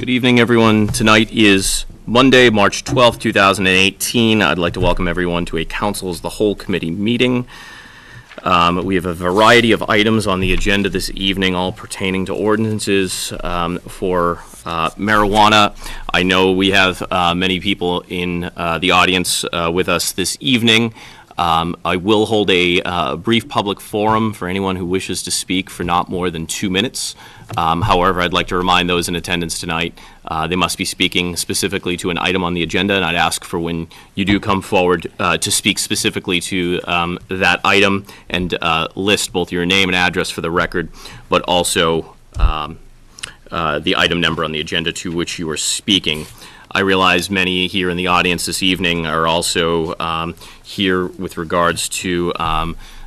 Good evening, everyone. Tonight is Monday, March 12th, 2018. I'd like to welcome everyone to a Council as the Whole Committee meeting. We have a variety of items on the agenda this evening, all pertaining to ordinances for marijuana. I know we have many people in the audience with us this evening. I will hold a brief public forum for anyone who wishes to speak for not more than 2 minutes. However, I'd like to remind those in attendance tonight they must be speaking specifically to an item on the agenda, and I'd ask for when you do come forward to speak specifically to that item and list both your name and address for the record, but also the item number on the agenda to which you are speaking. I realize many here in the audience this evening are also here with regards to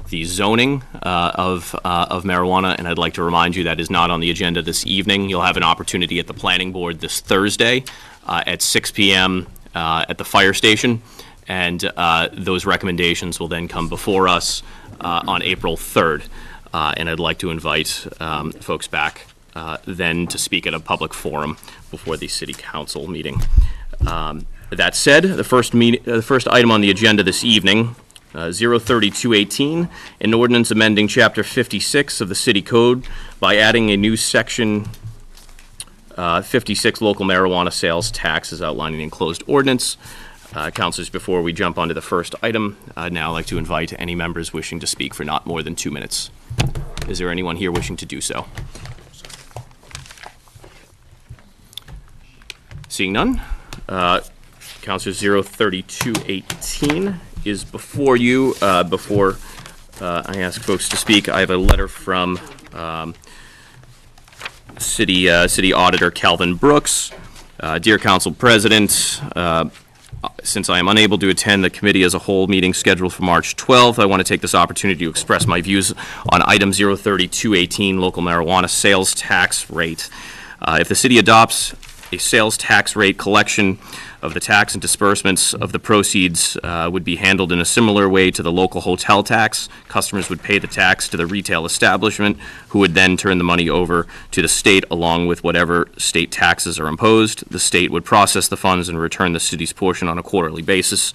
the zoning of marijuana, and I'd like to remind you that is not on the agenda this evening. You'll have an opportunity at the Planning Board this Thursday at 6 p.m. At the fire station, and those recommendations will then come before us on April 3rd. And I'd like to invite folks back then to speak at a public forum before the City Council meeting. That said, the first item on the agenda this evening, 03218, an ordinance amending Chapter 56 of the City Code by adding a new section 56 local marijuana sales tax as outlined in the enclosed ordinance. Councilors, before we jump onto the first item, I'd now like to invite any members wishing to speak for not more than 2 minutes. Is there anyone here wishing to do so? Seeing none, Councilor 03218 is before you. Before I ask folks to speak, I have a letter from City Auditor Calvin Brooks. Dear Council President, since I am unable to attend the committee as a whole meeting scheduled for March 12th, I want to take this opportunity to express my views on item 03218, local marijuana sales tax rate. If the city adopts a sales tax rate, collection of the tax and disbursements of the proceeds would be handled in a similar way to the local hotel tax. Customers would pay the tax to the retail establishment, who would then turn the money over to the state along with whatever state taxes are imposed. The state would process the funds and return the city's portion on a quarterly basis.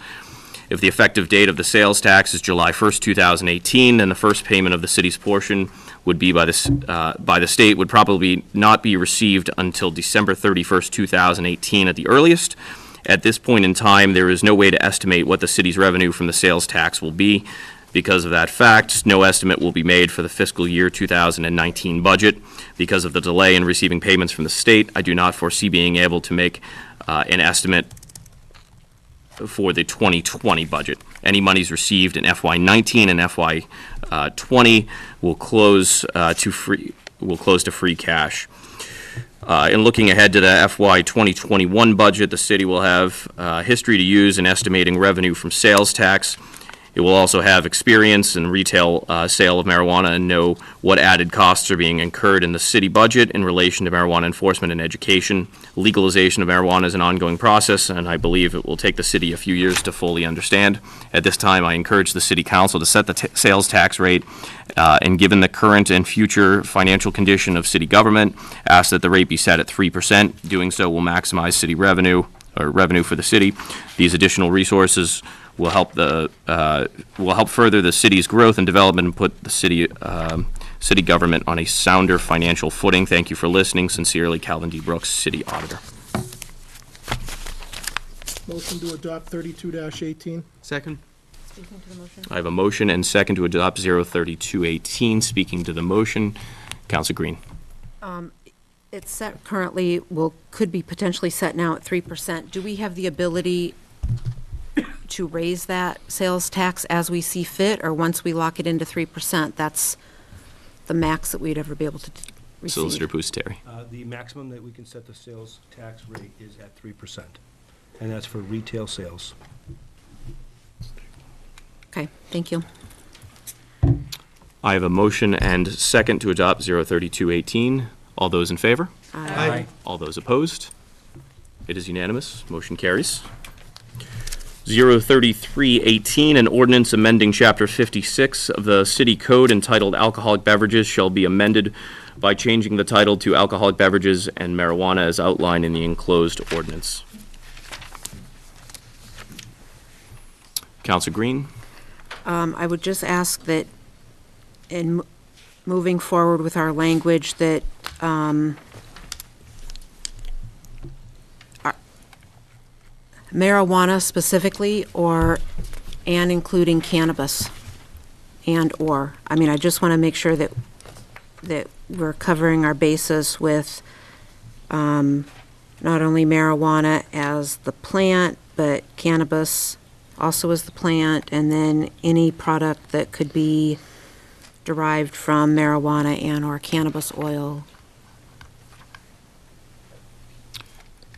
If the effective date of the sales tax is July 1st, 2018, then the first payment of the city's portion would be by the state would probably not be received until December 31st, 2018 at the earliest. At this point in time, there is no way to estimate what the city's revenue from the sales tax will be. Because of that fact, no estimate will be made for the fiscal year 2019 budget. Because of the delay in receiving payments from the state, I do not foresee being able to make an estimate for the 2020 budget. Any monies received in FY19 and FY20 will close to free cash. In looking ahead to the FY 2021 budget, the city will have history to use in estimating revenue from sales tax. It will also have experience in retail sale of marijuana and know what added costs are being incurred in the city budget in relation to marijuana enforcement and education. Legalization of marijuana is an ongoing process, and I believe it will take the city a few years to fully understand. At this time, I encourage the City Council to set the sales tax rate, and given the current and future financial condition of city government, ask that the rate be set at 3%. Doing so will maximize city revenue, or revenue for the city. These additional resources will help further the city's growth and development and put the city government on a sounder financial footing. Thank you for listening. Sincerely, Calvin D. Brooks, City Auditor. Motion to adopt 32-18. Second. Speaking to the motion. I have a motion and second to adopt 03218. Speaking to the motion, Councilor Green. It's set currently, could be potentially set now at 3%. Do we have the ability to raise that sales tax as we see fit, or once we lock it into 3%, that's the max that we'd ever be able to receive? Solicitor Pusateri. The maximum that we can set the sales tax rate is at 3%, and that's for retail sales. Okay, thank you. I have a motion and second to adopt 03218. All those in favor? Aye. All those opposed? It is unanimous. Motion carries. 03318, an ordinance amending Chapter 56 of the City Code entitled Alcoholic Beverages shall be amended by changing the title to alcoholic beverages and marijuana as outlined in the enclosed ordinance. Counselor Green? I would just ask that in moving forward with our language that marijuana specifically and including cannabis and/or. I mean, I just want to make sure that we're covering our bases with not only marijuana as the plant, but cannabis also as the plant, and then any product that could be derived from marijuana and/or cannabis oil.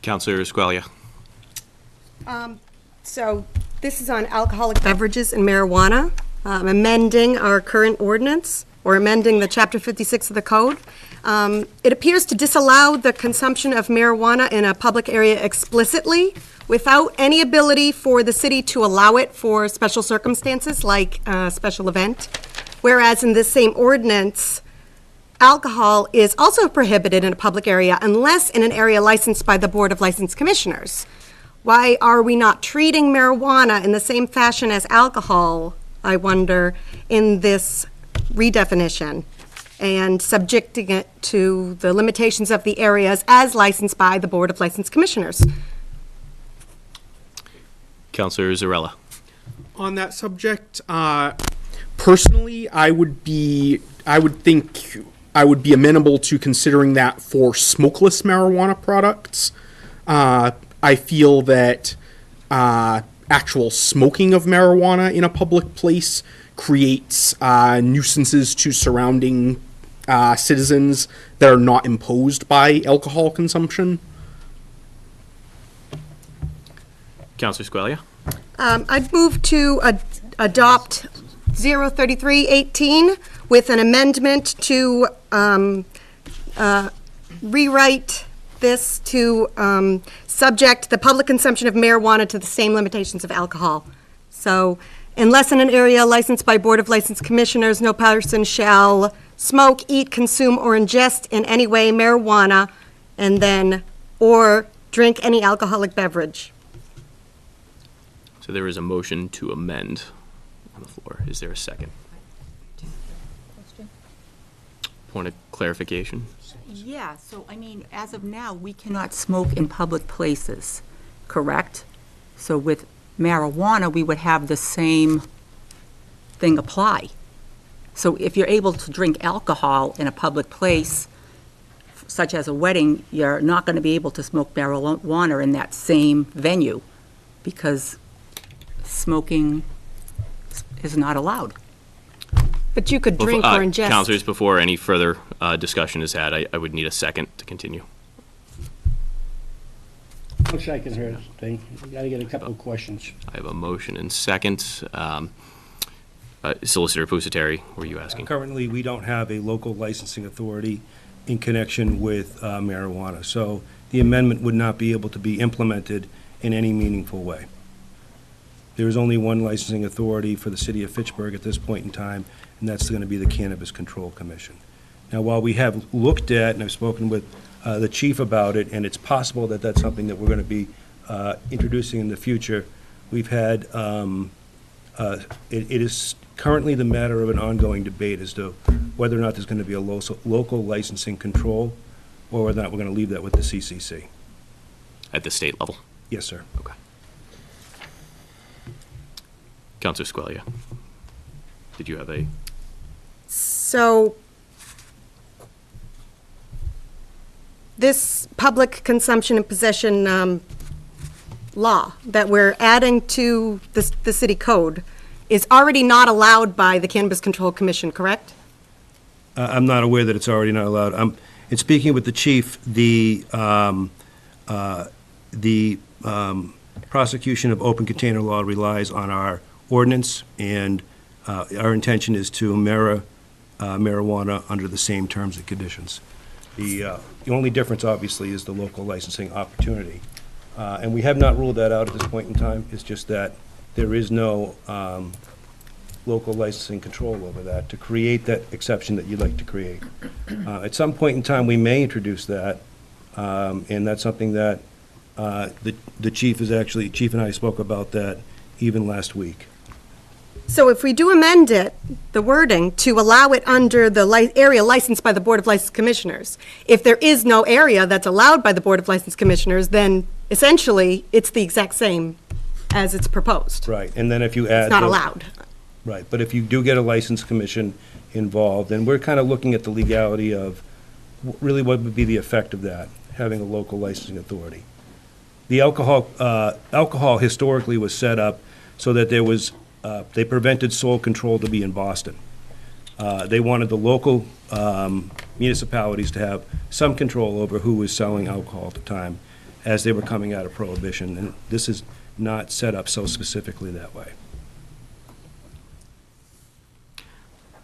Counselor Squalia? So this is on alcoholic beverages and marijuana, amending our current ordinance, or amending the Chapter 56 of the code. It appears to disallow the consumption of marijuana in a public area explicitly, without any ability for the city to allow it for special circumstances, like a special event. Whereas in this same ordinance, alcohol is also prohibited in a public area unless in an area licensed by the Board of License Commissioners. Why are we not treating marijuana in the same fashion as alcohol, I wonder, in this redefinition, and subjecting it to the limitations of the areas as licensed by the Board of License Commissioners? Counselor Zarella? On that subject, personally, I would think I would be amenable to considering that for smokeless marijuana products. I feel that actual smoking of marijuana in a public place creates nuisances to surrounding citizens that are not imposed by alcohol consumption. Counselor Squalia? I'd move to adopt 03318 with an amendment to rewrite this to subject the public consumption of marijuana to the same limitations of alcohol. So, unless in an area licensed by Board of License Commissioners, no person shall smoke, eat, consume, or ingest in any way marijuana, and then, or drink any alcoholic beverage. So there is a motion to amend on the floor. Is there a second? Point of clarification? Yeah, so I mean, as of now, we cannot smoke in public places, correct? So with marijuana, we would have the same thing apply. So if you're able to drink alcohol in a public place, such as a wedding, you're not going to be able to smoke marijuana in that same venue because smoking is not allowed. But you could drink or ingest. Counselors, before any further discussion is had, I would need a second to continue. Looks like I can hear this thing. We gotta get a couple of questions. I have a motion and second. Solicitor Pusateri, were you asking? Currently, we don't have a local licensing authority in connection with marijuana, so the amendment would not be able to be implemented in any meaningful way. There is only one licensing authority for the city of Fitchburg at this point in time, and that's going to be the Cannabis Control Commission. Now, while we have looked at, and I've spoken with the chief about it, and it's possible that that's something that we're going to be introducing in the future, we've had, it is currently the matter of an ongoing debate as to whether or not there's going to be a local licensing control, or whether or not we're going to leave that with the CCC. At the state level? Yes, sir. Okay. Counselor Squalia, did you have a? So, this public consumption and possession law that we're adding to the city code is already not allowed by the Cannabis Control Commission, correct? I'm not aware that it's already not allowed. In speaking with the chief, the prosecution of open container law relies on our ordinance, and our intention is to mirror marijuana under the same terms and conditions. The only difference, obviously, is the local licensing opportunity. And we have not ruled that out at this point in time. It's just that there is no local licensing control over that, to create that exception that you'd like to create. At some point in time, we may introduce that, and that's something that the chief Chief and I spoke about that even last week. So if we do amend it, the wording, to allow it under the area licensed by the Board of License Commissioners, if there is no area that's allowed by the Board of License Commissioners, then essentially, it's the exact same as it's proposed. Right, and then if you add. It's not the- allowed. Right, but if you do get a license commission involved, then we're kind of looking at the legality of really what would be the effect of that, having a local licensing authority. The alcohol historically was set up so that there was, they prevented sole control to be in Boston. They wanted the local municipalities to have some control over who was selling alcohol at the time as they were coming out of Prohibition, and this is not set up so specifically that way.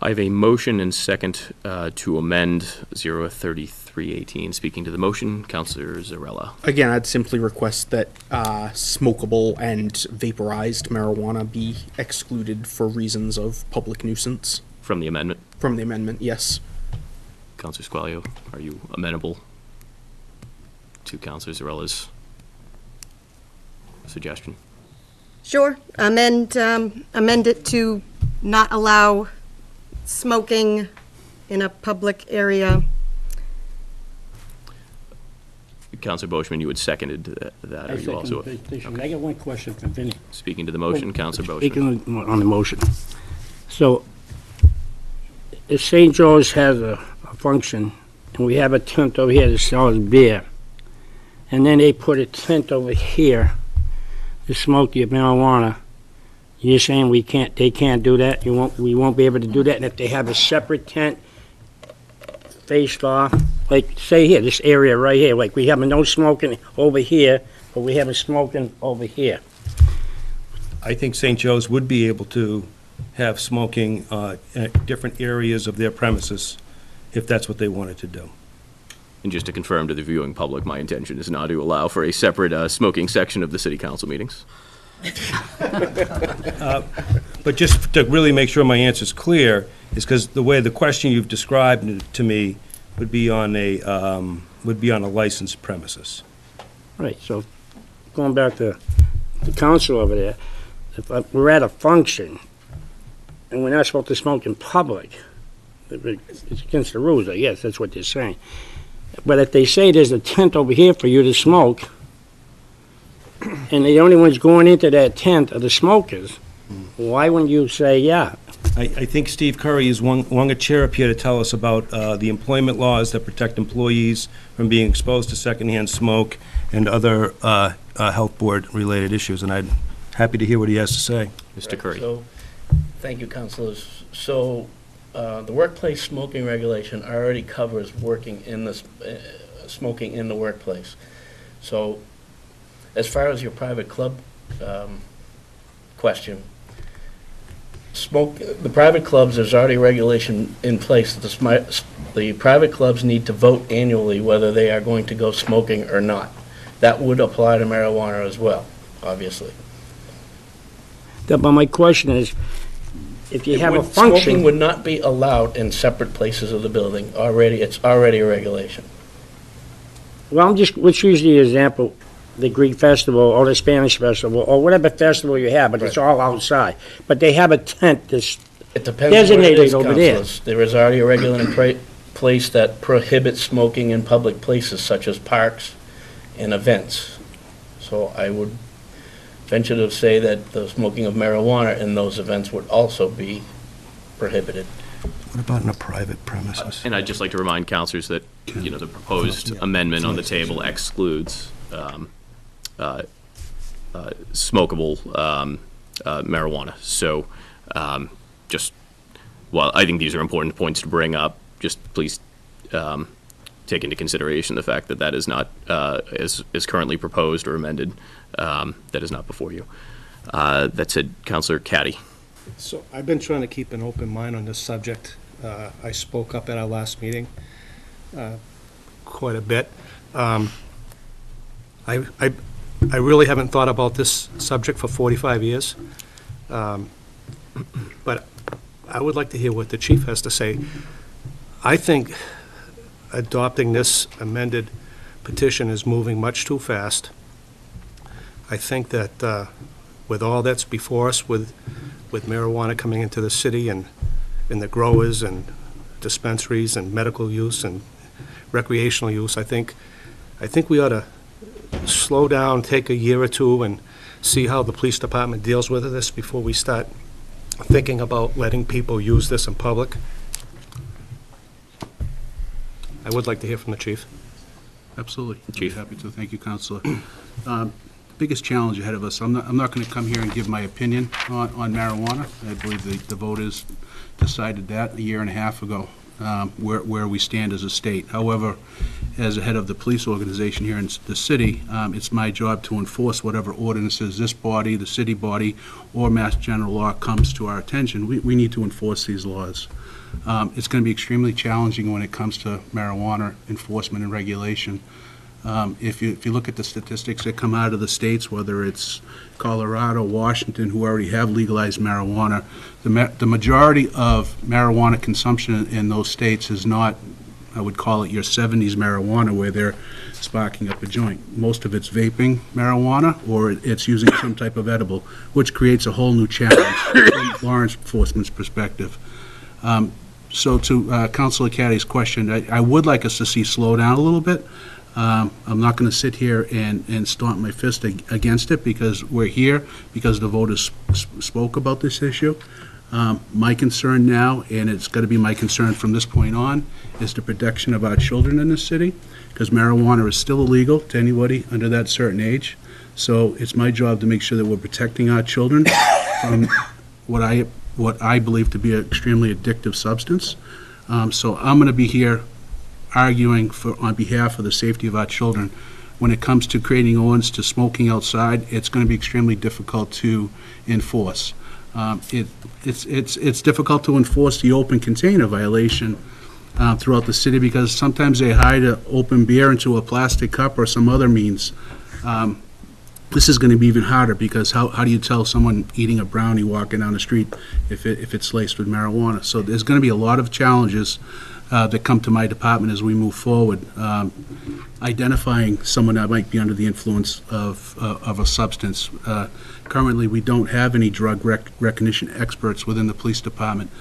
I have a motion and second to amend 03318. Speaking to the motion, Counselor Zarella. Again, I'd simply request that smokable and vaporized marijuana be excluded for reasons of public nuisance. From the amendment, From the amendment, yes. Counselor Squalio, are you amenable to Counselor Zarella's suggestion? Sure, amend it to not allow smoking in a public area. Counselor Boishman, you had seconded that. I Are you also? second the petition. I got one question for Vinnie. Speaking to the motion, Counselor Boishman. Speaking on the motion. So, if St. Joe's has a function, and we have a tent over here that sells beer, and then they put a tent over here to smoke the marijuana, you're saying they can't do that? We won't be able to do that? And if they have a separate tent faced off, like, say here, this area right here, like, we have no smoking over here, but we have a smoking over here. I think St. Joe's would be able to have smoking at different areas of their premises if that's what they wanted to do. And just to confirm to the viewing public, my intention is not to allow for a separate smoking section of the city council meetings. But just to really make sure my answer's clear, is because the way the question you've described it to me would be on a licensed premises. Right, so going back to the council over there, if we're at a function and we're not supposed to smoke in public, it's against the rules, I guess, that's what they're saying. But if they say there's a tent over here for you to smoke, and the only ones going into that tent are the smokers, why wouldn't you say, yeah? I think Steve Curry is one a chair up here to tell us about the employment laws that protect employees from being exposed to secondhand smoke and other health board-related issues, and I'm happy to hear what he has to say. Mr. Curry. So, thank you, councilors. So, the workplace smoking regulation already covers working in the, smoking in the workplace. So, as far as your private club question, the private clubs, there's already regulation in place. The private clubs need to vote annually whether they are going to go smoking or not. That would apply to marijuana as well, obviously. But my question is, if you have a Smoking function, would not be allowed in separate places of the building. It's already a regulation. well, let's use the example, the Greek festival or the Spanish festival or whatever festival you have, but it's all outside. But they have a tent that's It depends on what it is, designated over there. councilors. There is already a regular place that prohibits smoking in public places such as parks and events. So I would venture to say that the smoking of marijuana in those events would also be prohibited. What about in a private premises? And I'd just like to remind councilors that, the proposed amendment on the table excludes smokable marijuana. So, while I think these are important points to bring up, just please take into consideration the fact that that is not, as currently proposed or amended, that is not before you. That said, Counselor Caddy. So I've been trying to keep an open mind on this subject. I spoke up at our last meeting quite a bit. I really haven't thought about this subject for 45 years. But I would like to hear what the chief has to say. I think adopting this amended petition is moving much too fast. I think that with all that's before us, with marijuana coming into the city and the growers and dispensaries and medical use and recreational use, I think we ought to slow down, take a year or two, and see how the police department deals with this before we start thinking about letting people use this in public. I would like to hear from the chief. Absolutely. Chief. Happy to. Thank you, Counselor. Biggest challenge ahead of us, I'm not going to come here and give my opinion on marijuana. I believe the voters decided that a year and a half ago, where we stand as a state. However, as the head of the police organization here in the city, it's my job to enforce whatever ordinances this body, the city body, or Mass General Law comes to our attention. We need to enforce these laws. It's going to be extremely challenging when it comes to marijuana enforcement and regulation. If you look at the statistics that come out of the states, whether it's Colorado, Washington, who already have legalized marijuana, the majority of marijuana consumption in those states is not, I would call it your 70s marijuana, where they're sparking up a joint. Most of it's vaping marijuana, or it's using some type of edible, which creates a whole new challenge from law enforcement's perspective. So to Councilor Caddy's question, I would like us to see slow down a little bit. I'm not going to sit here and stomp my fist against it, because we're here, because the voters spoke about this issue. My concern now, and it's got to be my concern from this point on, is the protection of our children in this city, because marijuana is still illegal to anybody under that certain age. So it's my job to make sure that we're protecting our children from what I believe to be an extremely addictive substance. So I'm going to be here arguing on behalf of the safety of our children. When it comes to creating ordinance to smoking outside, it's going to be extremely difficult to enforce. It's difficult to enforce the open container violation throughout the city, because sometimes they hide an open beer into a plastic cup or some other means. This is going to be even harder, because how do you tell someone eating a brownie walking down the street if it's laced with marijuana? So there's going to be a lot of challenges that come to my department as we move forward. Identifying someone that might be under the influence of a substance. Currently, we don't have any drug recognition experts within the police department.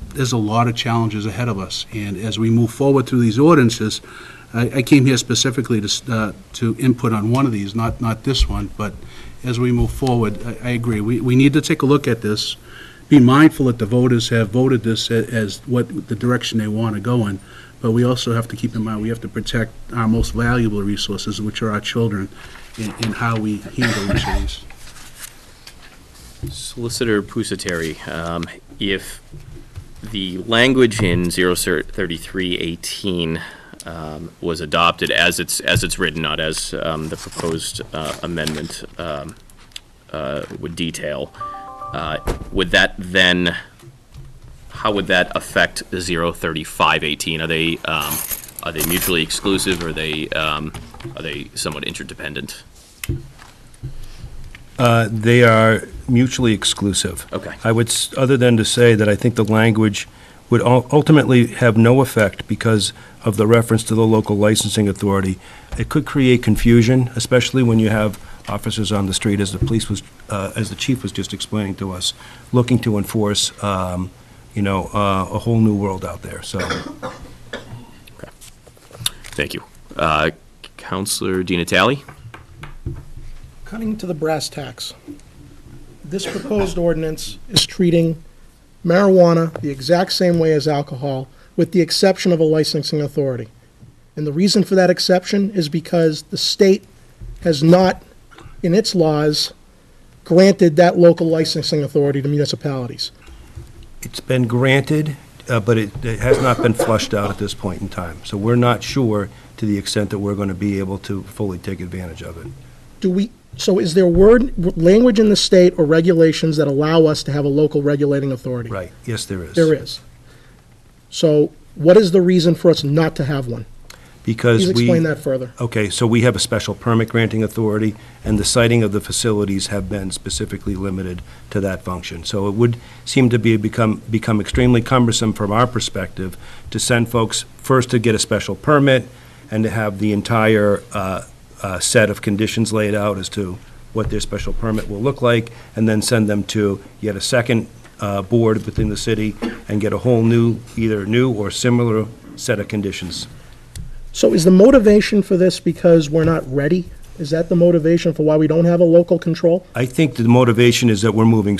There's a lot of challenges ahead of us, and as we move forward through these ordinances, I came here specifically to input on one of these, not this one, but as we move forward, I agree. We need to take a look at this, be mindful that the voters have voted this as what the direction they want to go in, but we also have to keep in mind we have to protect our most valuable resources, which are our children, in how we handle each of these. Solicitor Pusateri, if the language in 03318 was adopted as it's written, not as the proposed amendment would detail, would that then, how would that affect 03518? Are they mutually exclusive, or are they somewhat interdependent? They are mutually exclusive. Okay. I would, other than to say that I think the language would ultimately have no effect because of the reference to the local licensing authority. It could create confusion, especially when you have officers on the street, as the chief was just explaining to us, looking to enforce, a whole new world out there. So, okay. Thank you, Councilor Di Natale. Cutting to the brass tacks, this proposed ordinance is treating marijuana the exact same way as alcohol, with the exception of a licensing authority. And the reason for that exception is because the state has not, in its laws, granted that local licensing authority to municipalities. it's been granted, but it has not been flushed out at this point in time. So we're not sure to the extent that we're going to be able to fully take advantage of it. So is there language in the state or regulations that allow us to have a local regulating authority? Right, yes, there is. There is. So what is the reason for us not to have one? Because Please we... explain that further. Okay, so we have a special permit granting authority, and the siting of the facilities have been specifically limited to that function. So it would seem to become extremely cumbersome from our perspective to send folks first to get a special permit and to have the entire set of conditions laid out as to what their special permit will look like, and then send them to yet a second board within the city and get a whole new, either new or similar set of conditions. So is the motivation for this because we're not ready? Is that the motivation for why we don't have a local control? I think the motivation is that we're moving,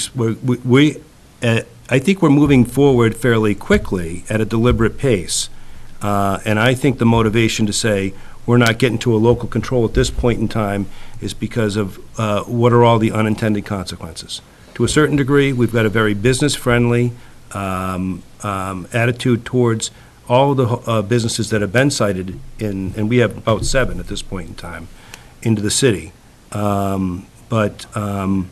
I think we're moving forward fairly quickly at a deliberate pace. And I think the motivation to say we're not getting to a local control at this point in time is because of what are all the unintended consequences. To a certain degree, we've got a very business-friendly attitude towards all the businesses that have been cited in, and we have about 7 at this point in time, into the city. But to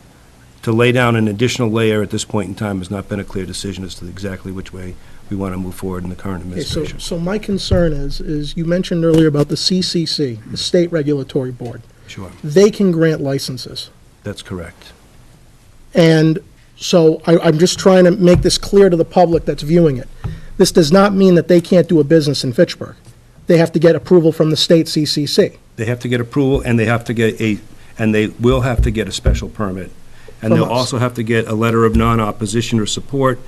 lay down an additional layer at this point in time has not been a clear decision as to exactly which way we want to move forward in the current Okay, administration. so my concern is you mentioned earlier about the CCC, the State Regulatory Board. Sure, They can grant licenses. that's correct. And so I'm just trying to make this clear to the public that's viewing it. This does not mean that they can't do a business in Fitchburg. They have to get approval from the state CCC. They have to get approval, and they have to get and they will have to get a special permit. And From they'll us. also have to get a letter of non-opposition or support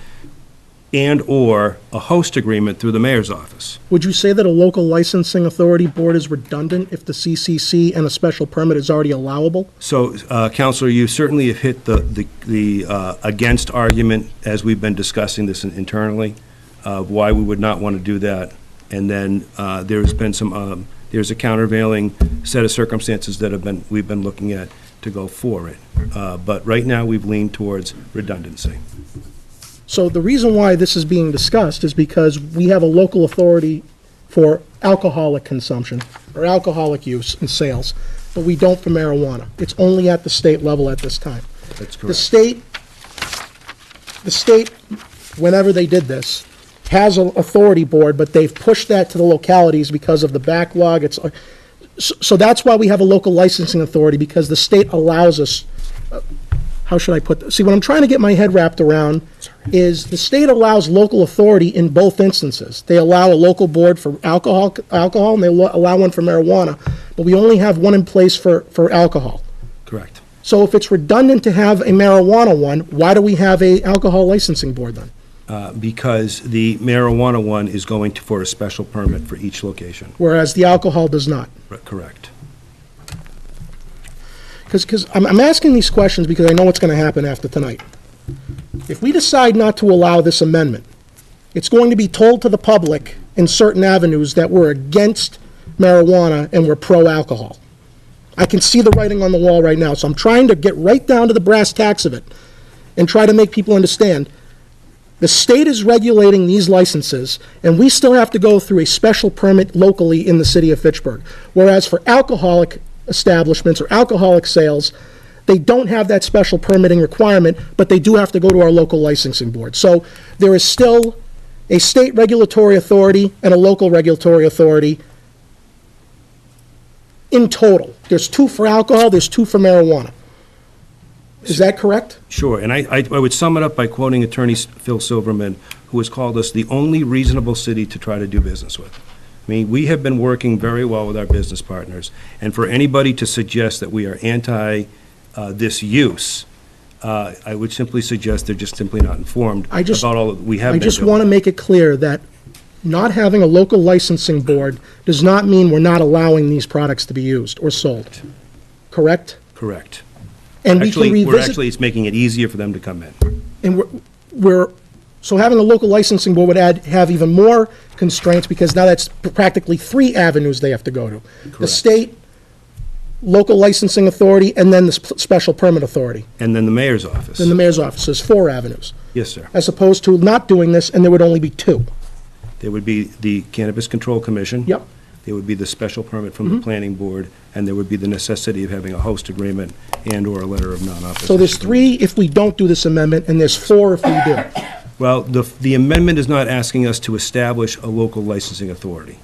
and/or a host agreement through the mayor's office. Would you say that a local licensing authority board is redundant if the CCC and a special permit is already allowable? So, Counselor, you certainly have hit the against argument as we've been discussing this internally, of why we would not want to do that. And then there's been there's a countervailing set of circumstances that we've been looking at to go for it. But right now, we've leaned towards redundancy. So the reason why this is being discussed is because we have a local authority for alcoholic consumption or alcoholic use and sales, but we don't for marijuana. It's only at the state level at this time. That's The correct. state, whenever they did this, has an authority board, but they've pushed that to the localities because of the backlog. So that's why we have a local licensing authority, because the state allows us, how should I put this? See, what I'm trying to get my head wrapped around is the state allows local authority in both instances. They allow a local board for alcohol, and they allow one for marijuana, but we only have one in place for alcohol. Correct. So if it's redundant to have a marijuana one, why do we have a alcohol licensing board then? Because the marijuana one is going for a special permit for each location. Whereas the alcohol does not. Correct. Because I'm asking these questions because I know what's going to happen after tonight. If we decide not to allow this amendment, it's going to be told to the public in certain avenues that we're against marijuana and we're pro-alcohol. I can see the writing on the wall right now, so I'm trying to get right down to the brass tacks of it and try to make people understand. The state is regulating these licenses, and we still have to go through a special permit locally in the city of Fitchburg. Whereas for alcoholic establishments or alcoholic sales, they don't have that special permitting requirement, but they do have to go to our local licensing board. So there is still a state regulatory authority and a local regulatory authority in total. There's 2 for alcohol, there's 2 for marijuana. Is that correct? Sure, and I would sum it up by quoting Attorney Phil Silverman, who has called us the only reasonable city to try to do business with. I mean, we have been working very well with our business partners, and for anybody to suggest that we are anti this use, I would simply suggest they're just simply not informed about all that we have I been just doing. want to make it clear that not having a local licensing board does not mean we're not allowing these products to be used or sold. Correct? Correct. And we can revisit. Actually, it's making it easier for them to come in. And so having a local licensing board would have even more constraints, because now that's practically 3 avenues they have to go to. The Correct. state, local licensing authority, and then the special permit authority. And then the mayor's office. Then the mayor's office is 4 avenues, Yes, sir. as opposed to not doing this, and there would only be 2. There would be the Cannabis Control Commission. Yep. There would be the special permit from the planning board, and there would be the necessity of having a host agreement and/or a letter of non-opposition. So there's 3 if we don't do this amendment, and there's 4 if we do. Well, the amendment is not asking us to establish a local licensing authority.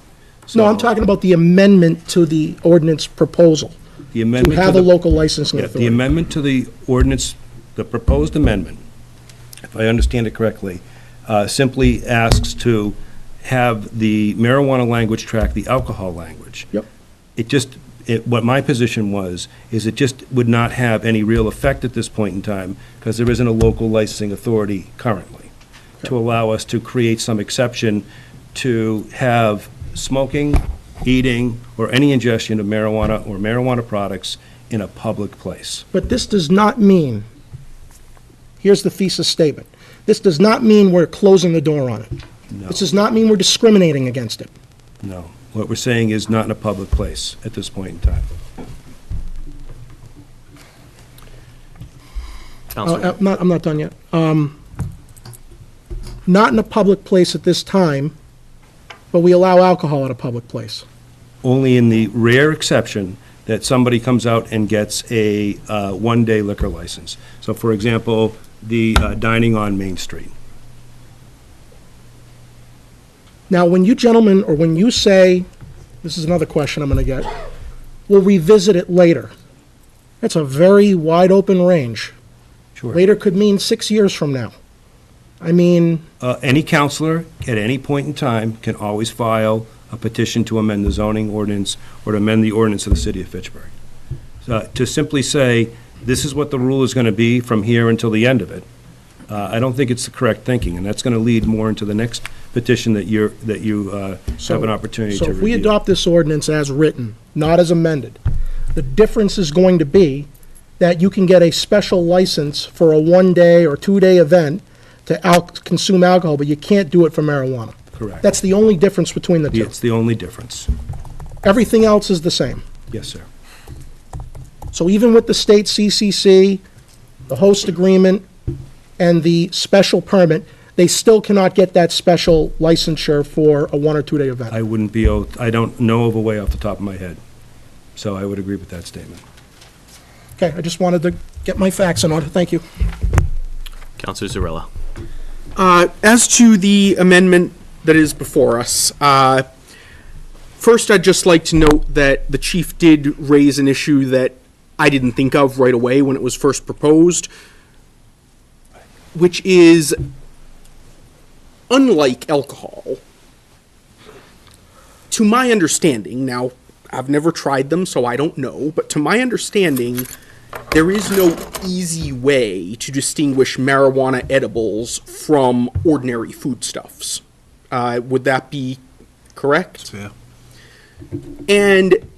No, I'm talking about the amendment to the ordinance proposal, The to amendment have to a the, local licensing yeah, the authority. amendment to the ordinance, the proposed amendment, if I understand it correctly, simply asks to have the marijuana language track the alcohol language. Yep. What my position was, is it just would not have any real effect at this point in time, because there isn't a local licensing authority currently, to allow us to create some exception to have smoking, eating, or any ingestion of marijuana or marijuana products in a public place. But this does not mean, here's the thesis statement, this does not mean we're closing the door on it. No, This does not mean we're discriminating against it. no. What we're saying is not in a public place at this point in time. Counselor, I'm not done yet. Not in a public place at this time, but we allow alcohol at a public place. Only in the rare exception that somebody comes out and gets a one-day liquor license. So, for example, the dining on Main Street. Now, when you gentlemen, or when you say, this is another question I'm going to get, we'll revisit it later. That's a very wide-open range. Sure. Later could mean 6 years from now. I mean, Any counselor, at any point in time, can always file a petition to amend the zoning ordinance or to amend the ordinance of the city of Fitchburg. To simply say, this is what the rule is going to be from here until the end of it, I don't think it's the correct thinking, and that's going to lead more into the next petition that you have an opportunity to so review. if we adopt this ordinance as written, not as amended, the difference is going to be that you can get a special license for a one-day or two-day event to consume alcohol, but you can't do it for marijuana. Correct. That's the only difference between the two. It's the only difference. Everything else is the same. Yes, sir. So even with the state CCC, the host agreement, and the special permit, they still cannot get that special licensure for a one- or two-day event. I don't know of a way off the top of my head, so I would agree with that statement. Okay, I just wanted to get my facts in order. Thank you. Counselor Zarella. As to the amendment that is before us, first I'd just like to note that the chief did raise an issue that I didn't think of right away when it was first proposed, which is, unlike alcohol, to my understanding, now, I've never tried them, so I don't know, but to my understanding, there is no easy way to distinguish marijuana edibles from ordinary foodstuffs. Would that be correct? Yeah. And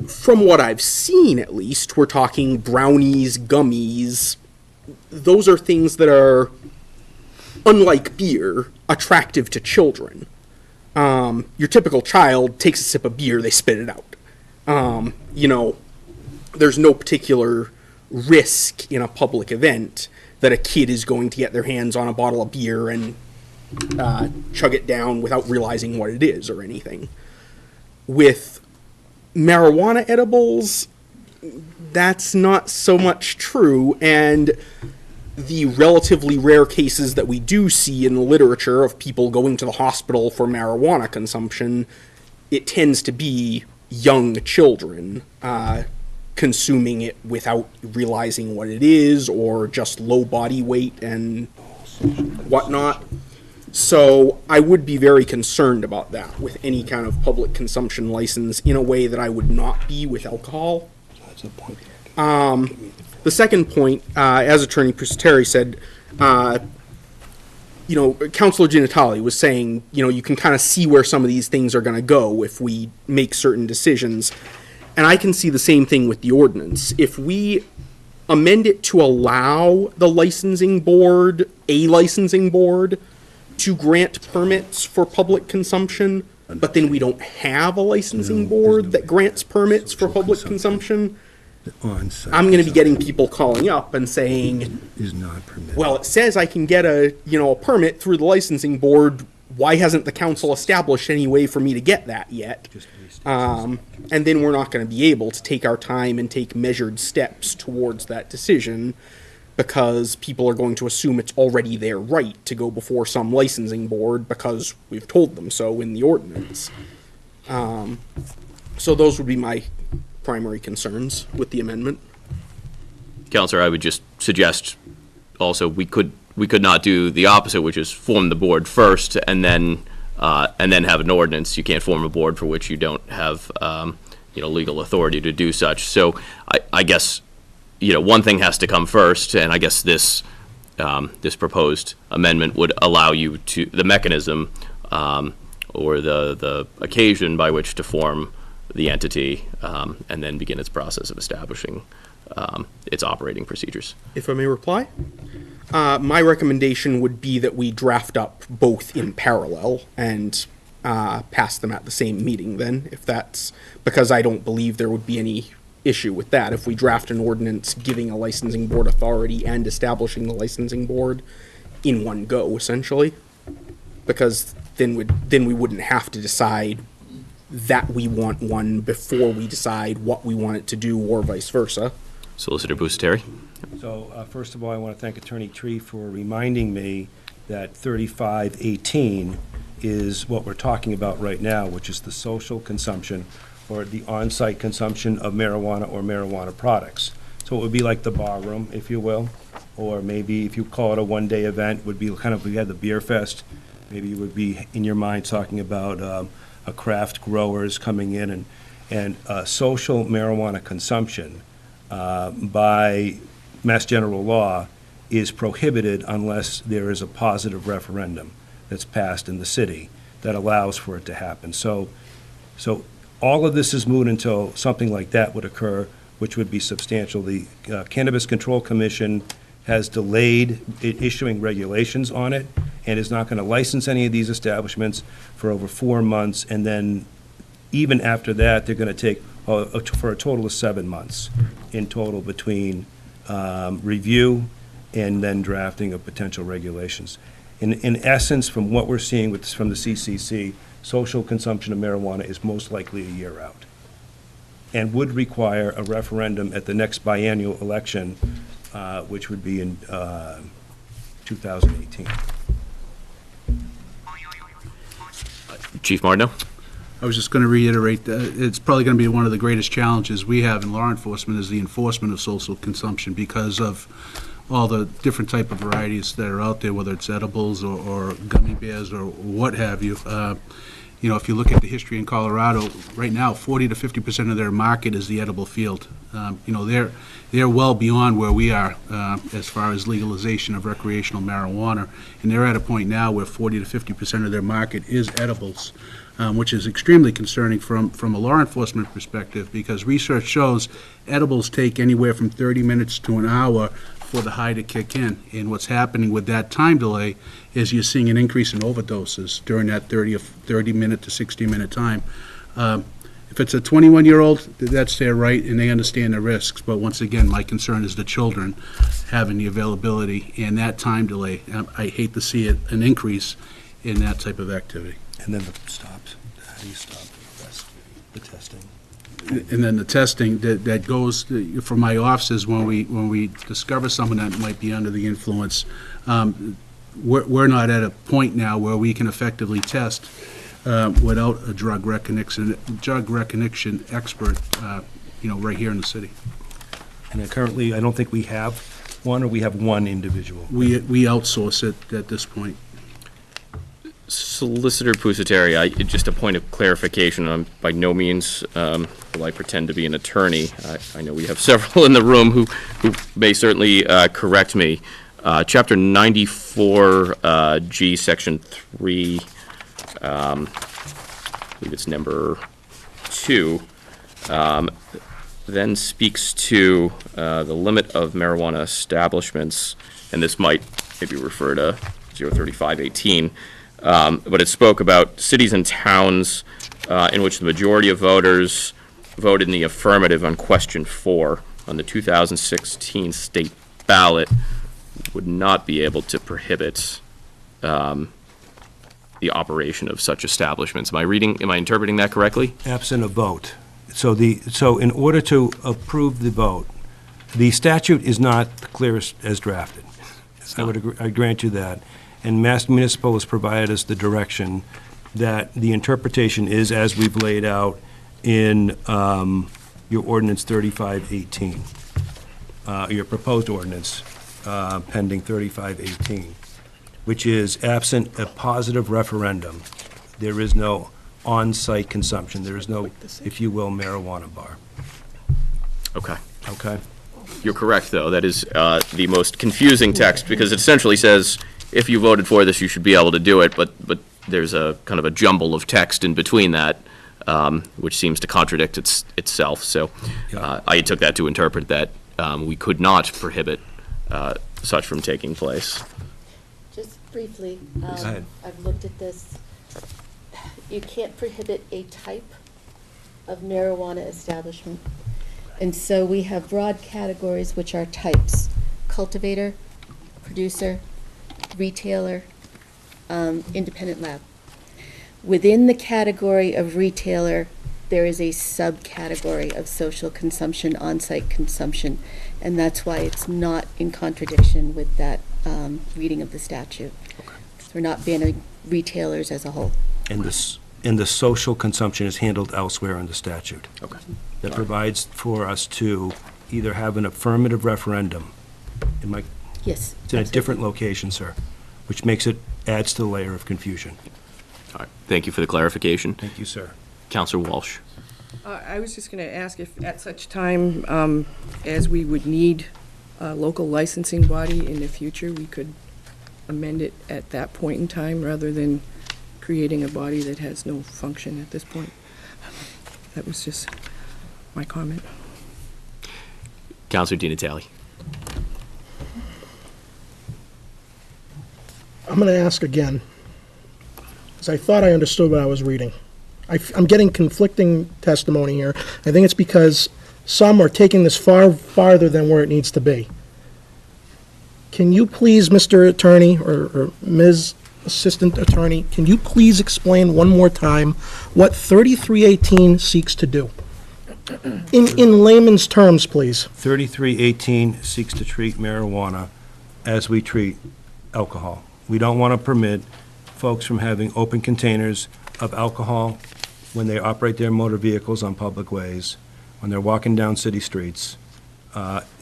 from what I've seen, at least, we're talking brownies, gummies. Those are things that are, unlike beer, attractive to children. Your typical child takes a sip of beer, they spit it out. There's no particular risk in a public event that a kid is going to get their hands on a bottle of beer and chug it down without realizing what it is or anything. With marijuana edibles, that's not so much true, and the relatively rare cases that we do see in the literature of people going to the hospital for marijuana consumption, it tends to be young children consuming it without realizing what it is, or just low body weight and whatnot. So I would be very concerned about that with any kind of public consumption license, in a way that I would not be with alcohol. The second point, as Attorney Terry said, Councilor Ginatali was saying, you can kind of see where some of these things are going to go if we make certain decisions. And I can see the same thing with the ordinance. If we amend it to allow the licensing board, to grant permits for public consumption, but then we don't have a licensing board that grants permits for public consumption, I'm going to be getting people calling up and saying, well, it says I can get a permit through the licensing board. Why hasn't the council established any way for me to get that yet? And then we're not going to be able to take our time and take measured steps towards that decision, because people are going to assume it's already their right to go before some licensing board because we've told them so in the ordinance. So those would be my primary concerns with the amendment. Counselor, I would just suggest also we could not do the opposite, which is form the board first and then have an ordinance. You can't form a board for which you don't have legal authority to do such. So I guess one thing has to come first, and I guess this proposed amendment would allow you to the mechanism or the occasion by which to form the entity and then begin its process of establishing its operating procedures. If I may reply, my recommendation would be that we draft up both in parallel and pass them at the same meeting then, if that's, because I don't believe there would be any issue with that. If we draft an ordinance giving a licensing board authority and establishing the licensing board in one go, essentially, because then we wouldn't have to decide that we want one before we decide what we want it to do, or vice versa. Solicitor Busateri. So, first of all, I want to thank Attorney Tree for reminding me that 3518 is what we're talking about right now, which is the social consumption or the on-site consumption of marijuana or marijuana products. So it would be like the bar room, if you will, or maybe if you call it a one-day event, would be kind of, we had the beer fest, maybe you would be in your mind talking about a craft growers coming in and social marijuana consumption by Mass General Law is prohibited unless there is a positive referendum that's passed in the city that allows for it to happen. So all of this is moot until something like that would occur, which would be substantial. The Cannabis Control Commission has delayed issuing regulations on it and is not going to license any of these establishments for over 4 months. And then even after that, they're going to take for a total of 7 months in total between review and then drafting of potential regulations. In essence, from what we're seeing from the CCC, social consumption of marijuana is most likely a year out and would require a referendum at the next biennial election, which would be in 2018. Chief Martineau. I was just going to reiterate that it's probably going to be one of the greatest challenges we have in law enforcement is the enforcement of social consumption because of all the different type of varieties that are out there, whether it's edibles or gummy bears or what have you. If you look at the history in Colorado, right now, 40 to 50% of their market is the edible field. They're well beyond where we are as far as legalization of recreational marijuana, and they're at a point now where 40 to 50% of their market is edibles, which is extremely concerning from a law enforcement perspective because research shows edibles take anywhere from 30 minutes to an hour for the high to kick in. And what's happening with that time delay is you're seeing an increase in overdoses during that 30 minute to 60-minute time. If it's a 21-year-old, that's their right, and they understand the risks. But once again, my concern is the children having the availability and that time delay. I hate to see an increase in that type of activity. And then the stops. How do you stop the testing? And then the testing that goes from my offices when we discover someone that might be under the influence, we're not at a point now where we can effectively test without a drug recognition expert, right here in the city. And currently, I don't think we have one, or we have one individual. We outsource it at this point. Solicitor Busateri, just a point of clarification. I'm by no means will I pretend to be an attorney. I know we have several in the room who may certainly correct me. Chapter 94G, Section 3, I believe it's number 2, then speaks to the limit of marijuana establishments, and this might maybe refer to 03518. But it spoke about cities and towns in which the majority of voters voted in the affirmative on question 4 on the 2016 state ballot would not be able to prohibit the operation of such establishments. Am I interpreting that correctly? Absent a vote. So in order to approve the vote, the statute is not the clearest as drafted. I grant you that. And Mass Municipal has provided us the direction that the interpretation is as we've laid out in your ordinance 3518, your proposed ordinance pending 3518, which is absent a positive referendum, there is no on-site consumption. There is no, if you will, marijuana bar. Okay. Okay? You're correct, though. That is the most confusing text, because it essentially says, if you voted for this, you should be able to do it, but there's a kind of a jumble of text in between that, which seems to contradict itself. So I took that to interpret that we could not prohibit such from taking place. Just briefly, ahead. I've looked at this. You can't prohibit a type of marijuana establishment. And so we have broad categories, which are types: cultivator, producer, retailer, independent lab. Within the category of retailer, there is a subcategory of social consumption, on-site consumption, and that's why it's not in contradiction with that reading of the statute. We're not banning retailers as a whole. And the social consumption is handled elsewhere in the statute. Okay. That provides for us to either have an affirmative referendum. Yes. It's in a different location, sir, which adds to the layer of confusion. All right. Thank you for the clarification. Thank you, sir. Counselor Walsh. I was just going to ask if at such time as we would need a local licensing body in the future, we could amend it at that point in time rather than creating a body that has no function at this point. That was just my comment. Counselor Di Natale. I'm going to ask again, because I thought I understood what I was reading. I'm getting conflicting testimony here. I think it's because some are taking this far farther than where it needs to be. Can you please, Mr. Attorney, or Ms. Assistant Attorney, can you please explain one more time what 3318 seeks to do? In layman's terms, please. 3318 seeks to treat marijuana as we treat alcohol. We don't want to permit folks from having open containers of alcohol when they operate their motor vehicles on public ways, when they're walking down city streets.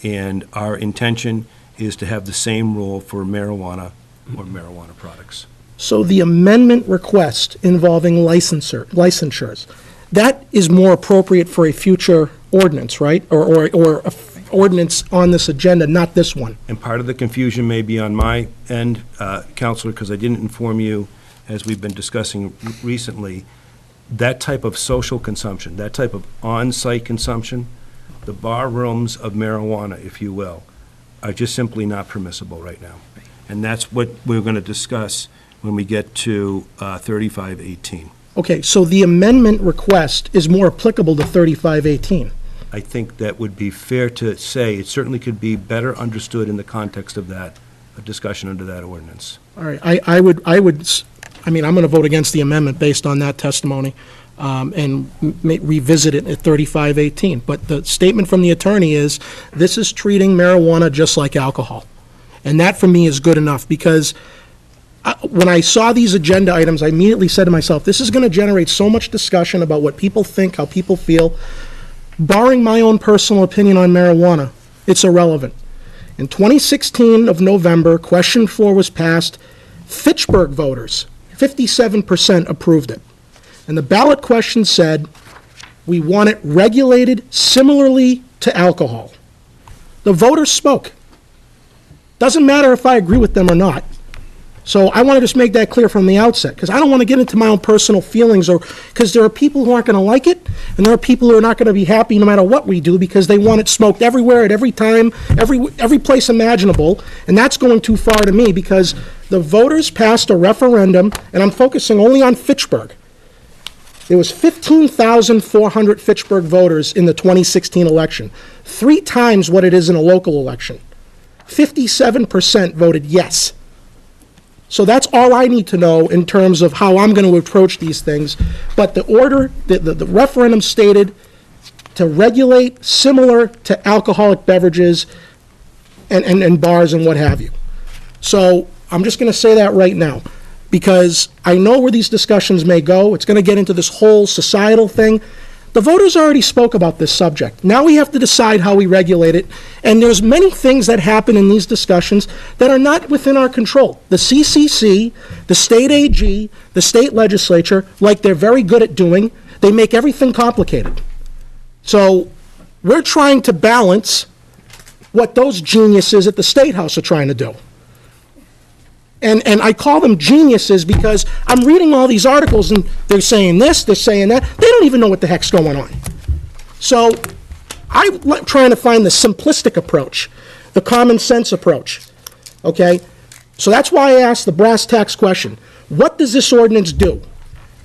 And our intention is to have the same rule for marijuana or marijuana products. So the amendment request involving licensures, that is more appropriate for a future ordinance, right? Or a ordinance on this agenda, not this one. And part of the confusion may be on my end, Counselor, because I didn't inform you, as we've been discussing recently, that type of social consumption, that type of on-site consumption, the bar rooms of marijuana, if you will, are just simply not permissible right now. And that's what we're going to discuss when we get to 3518. Okay, so the amendment request is more applicable to 3518. I think that would be fair to say. It certainly could be better understood in the context of that, a discussion under that ordinance. All right, I'm going to vote against the amendment based on that testimony and revisit it at 3518. But the statement from the attorney is, this is treating marijuana just like alcohol. And that, for me, is good enough, because when I saw these agenda items, I immediately said to myself, this is going to generate so much discussion about what people think, how people feel. Barring my own personal opinion on marijuana, it's irrelevant. In 2016 of November, question 4 was passed. Fitchburg voters, 57% approved it. And the ballot question said, we want it regulated similarly to alcohol. The voters spoke. Doesn't matter if I agree with them or not. So I want to just make that clear from the outset, because I don't want to get into my own personal feelings, or because there are people who aren't going to like it, and there are people who are not going to be happy no matter what we do, because they want it smoked everywhere at every time, every place imaginable, and that's going too far to me, because the voters passed a referendum, and I'm focusing only on Fitchburg. There was 15,400 Fitchburg voters in the 2016 election, 3 times what it is in a local election. 57% voted yes. So that's all I need to know in terms of how I'm going to approach these things. But the order, the referendum stated to regulate similar to alcoholic beverages and bars and what have you. So I'm just going to say that right now. because I know where these discussions may go. It's going to get into this whole societal thing. The voters already spoke about this subject. Now we have to decide how we regulate it, and there's many things that happen in these discussions that are not within our control. The CCC, the state AG, the state legislature, like they're very good at doing, they make everything complicated. So we're trying to balance what those geniuses at the State House are trying to do. And I call them geniuses because I'm reading all these articles and they're saying this, they're saying that. They don't even know what the heck's going on. So I'm trying to find the simplistic approach, the common sense approach, okay? So that's why I asked the brass tacks question. What does this ordinance do?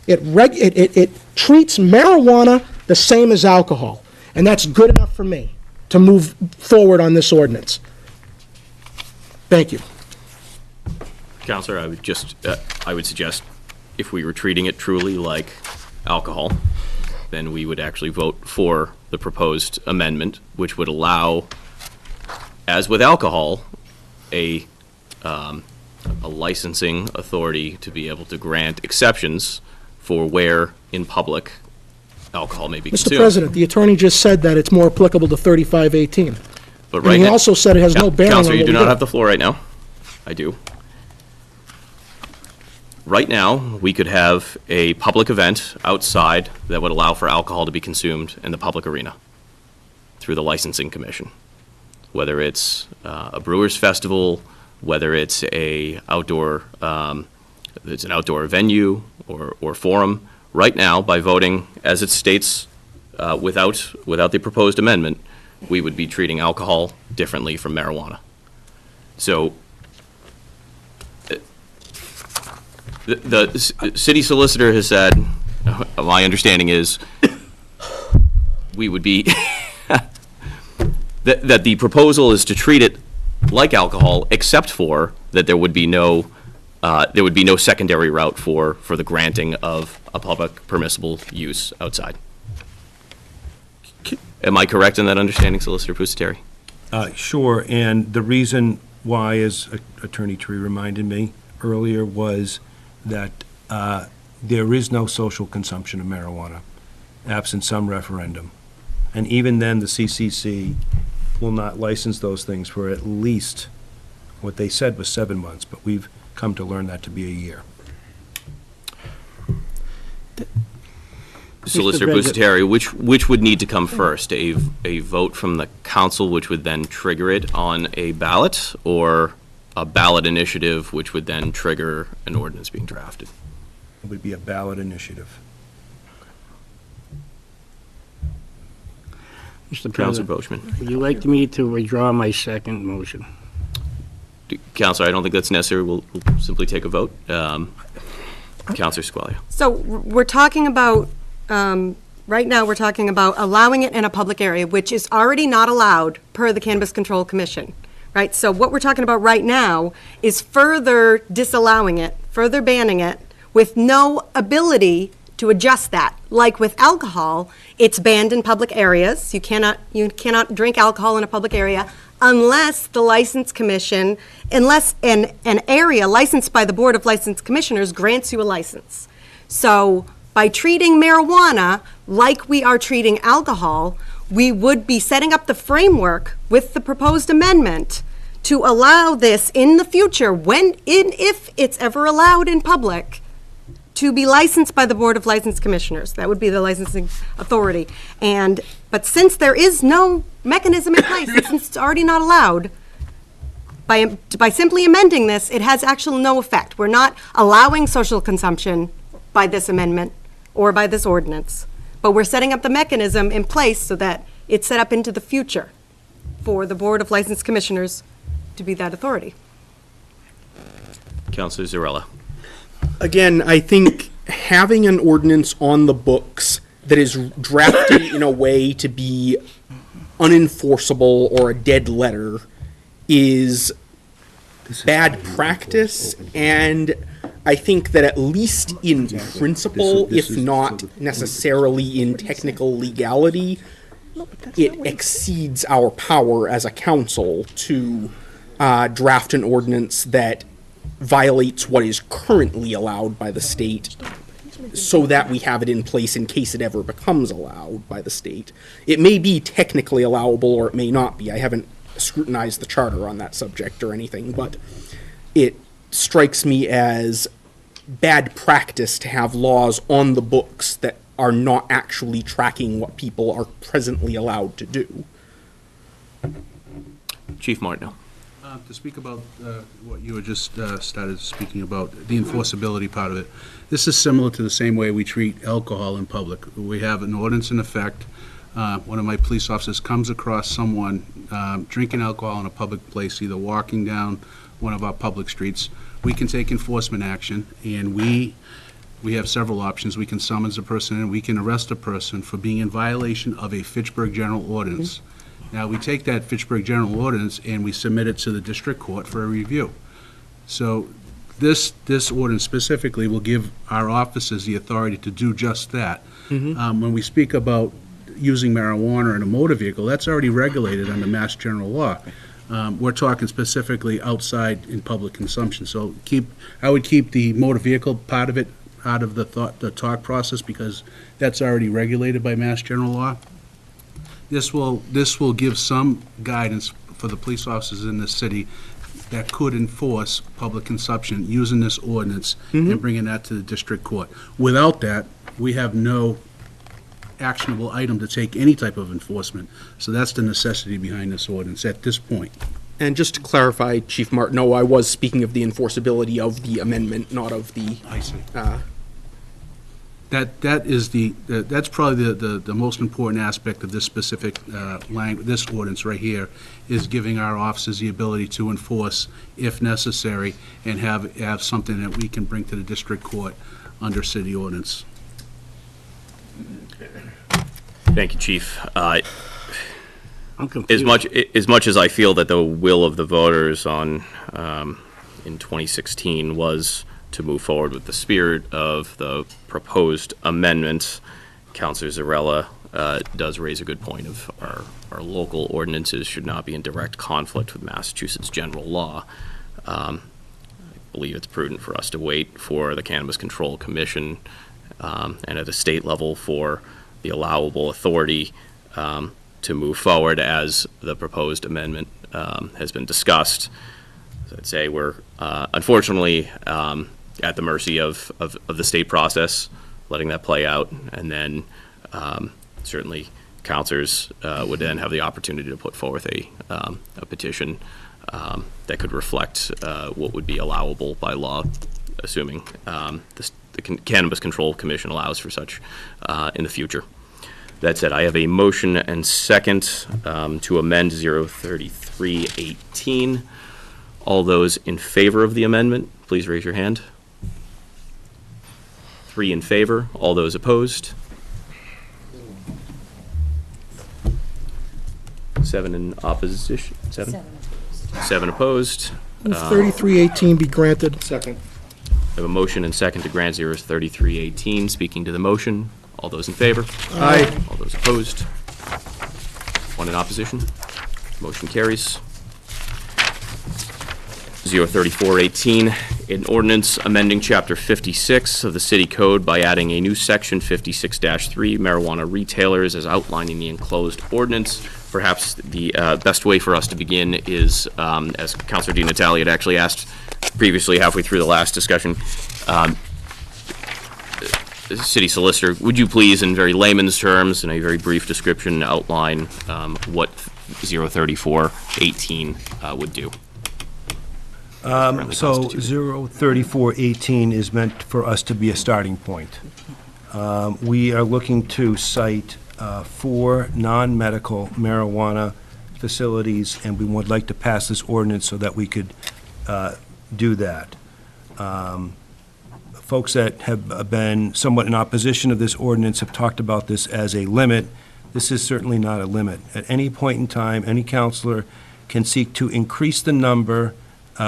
It treats marijuana the same as alcohol, and that's good enough for me to move forward on this ordinance. Thank you. Counselor, I would suggest if we were treating it truly like alcohol, then we would actually vote for the proposed amendment, which would allow, as with alcohol, a licensing authority to be able to grant exceptions for where in public alcohol may be consumed. Mr. President, the attorney just said that it's more applicable to 3518. But And he also said it has no bearing on Counselor, you what do we not do. have the floor right now. I do. Right now, we could have a public event outside that would allow for alcohol to be consumed in the public arena through the licensing commission. Whether it's a Brewers Festival, whether it's an outdoor venue or forum. Right now, by voting as it states without the proposed amendment, we would be treating alcohol differently from marijuana. So the city solicitor has said, my understanding is, we would be, that the proposal is to treat it like alcohol, except for that there would be no secondary route for the granting of a public permissible use outside. Am I correct in that understanding, Solicitor Pusateri? Sure, and the reason why, as Attorney Tree reminded me earlier, was that there is no social consumption of marijuana, absent some referendum. And even then, the CCC will not license those things for at least, what they said was 7 months, but we've come to learn that to be a year. Solicitor Pusateri, which would need to come first? A vote from the council, which would then trigger it on a ballot, or a ballot initiative, which would then trigger an ordinance being drafted? It would be a ballot initiative. Mr. Councilor President, Boschman. would you like me to withdraw my second motion? Councilor, I don't think that's necessary. We'll simply take a vote. Councilor Squalia. So we're talking about, right now, we're talking about allowing it in a public area, which is already not allowed per the Cannabis Control Commission, right? So what we're talking about right now is further disallowing it, further banning it, with no ability to adjust that. Like with alcohol, it's banned in public areas. You cannot drink alcohol in a public area unless the License Commission, unless an area licensed by the Board of License Commissioners grants you a license. So by treating marijuana like we are treating alcohol, we would be setting up the framework with the proposed amendment to allow this in the future, if it's ever allowed in public, to be licensed by the Board of License Commissioners. That would be the licensing authority. But since there is no mechanism in place, and since it's already not allowed, by simply amending this, it has actually no effect. We're not allowing social consumption by this amendment or by this ordinance, but we're setting up the mechanism in place so that it's set up into the future for the Board of License Commissioners to be that authority. Councilor Zarella. Again, I think having an ordinance on the books that is drafted in a way to be unenforceable or a dead letter is bad practice, and I think that at least in principle, if not necessarily in technical legality, it exceeds our power as a council to draft an ordinance that violates what is currently allowed by the state, so that we have it in place in case it ever becomes allowed by the state. It may be technically allowable or it may not be. I haven't scrutinized the charter on that subject or anything, but it strikes me as bad practice to have laws on the books that are not actually tracking what people are presently allowed to do. Chief Martineau. To speak about what you had just started speaking about, the enforceability part of it, this is similar to the same way we treat alcohol in public. We have an ordinance in effect. One of my police officers comes across someone drinking alcohol in a public place, either walking down one of our public streets. We can take enforcement action, and we have several options. We can summons a person and we can arrest a person for being in violation of a Fitchburg General Ordinance. Now, we take that Fitchburg General Ordinance and we submit it to the district court for a review. So this ordinance specifically will give our officers the authority to do just that. When we speak about using marijuana in a motor vehicle, that's already regulated under Mass General Law. We're talking specifically outside in public consumption. So I would keep the motor vehicle part of it out of the talk process, because that's already regulated by Mass General Law. This will give some guidance for the police officers in the city that could enforce public consumption using this ordinance and bringing that to the district court. Without that, we have no actionable item to take any type of enforcement. So that's the necessity behind this ordinance at this point. And just to clarify, Chief Martineau, I was speaking of the enforceability of the amendment, not of the... I see. That's probably the most important aspect of this specific this ordinance right here, is giving our officers the ability to enforce if necessary and have something that we can bring to the district court under city ordinance. Thank you, Chief. I'm confused. As much as I feel that the will of the voters in 2016 was to move forward with the spirit of the proposed amendments, Councilor Zarella does raise a good point of our local ordinances should not be in direct conflict with Massachusetts general law. I believe it's prudent for us to wait for the Cannabis Control Commission and at the state level for the allowable authority to move forward as the proposed amendment has been discussed. So I'd say we're unfortunately at the mercy of the state process, letting that play out, and then certainly councilors would then have the opportunity to put forth a petition that could reflect what would be allowable by law, assuming the Cannabis Control Commission allows for such in the future. That said, I have a motion and second to amend 03318. All those in favor of the amendment, please raise your hand. 3 in favor. All those opposed? 7 in opposition? 7 opposed. Move 3318 be granted. Second. I have a motion and second to grant 03318. Speaking to the motion, all those in favor? Aye. All those opposed? 1 in opposition? Motion carries. 03418, an ordinance amending Chapter 56 of the City Code by adding a new Section 56-3, marijuana retailers, as outlined in the enclosed ordinance. Perhaps the best way for us to begin is, as Councilor Di Natale had actually asked previously, halfway through the last discussion, City Solicitor, would you please, in very layman's terms, in a very brief description, outline what 03418 would do? So 03418 is meant for us to be a starting point. We are looking to cite 4 non-medical marijuana facilities, and we would like to pass this ordinance so that we could do that. Folks that have been somewhat in opposition of this ordinance have talked about this as a limit. This is certainly not a limit. At any point in time, any counselor can seek to increase the number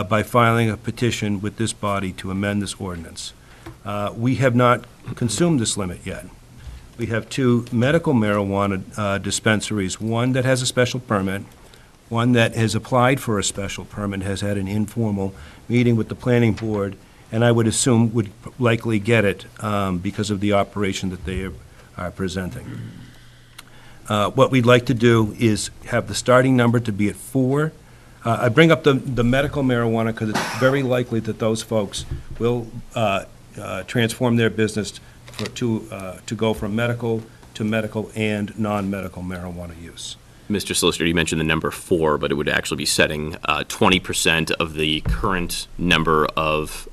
by filing a petition with this body to amend this ordinance. We have not consumed this limit yet. We have 2 medical marijuana dispensaries, one that has a special permit, one that has applied for a special permit, has had an informal meeting with the planning board, and I would assume would likely get it because of the operation that they are presenting. What we'd like to do is have the starting number to be at 4. I bring up the medical marijuana because it's very likely that those folks will transform their business to go from medical to medical and non-medical marijuana use. Mr. Solicitor, you mentioned the number 4, but it would actually be setting 20% of the current number of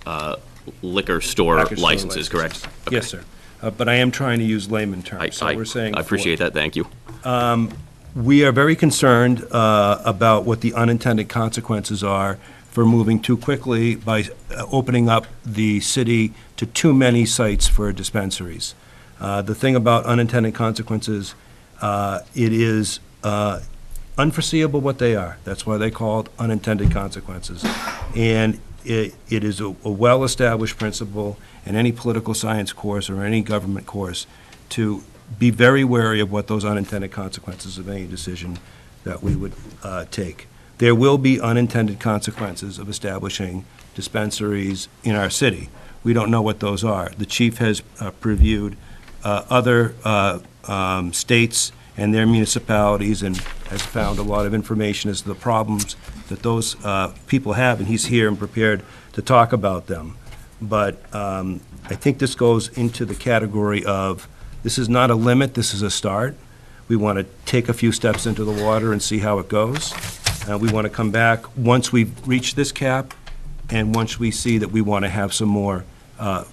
liquor store Package store licenses, correct? Okay. Yes, sir. But I am trying to use layman terms, so we're saying I appreciate that, thank you. We are very concerned about what the unintended consequences are for moving too quickly by opening up the city to too many sites for dispensaries. The thing about unintended consequences, it is unforeseeable what they are. That's why they call it unintended consequences. And it is a well-established principle in any political science course or any government course to be very wary of what those unintended consequences of any decision that we would take. There will be unintended consequences of establishing dispensaries in our city. We don't know what those are. The chief has previewed other states and their municipalities and has found a lot of information as to the problems that those people have, and he's here and prepared to talk about them. But I think this goes into the category of, this is not a limit, this is a start. We want to take a few steps into the water and see how it goes. We want to come back once we've reached this cap, and once we see that we want to have some more,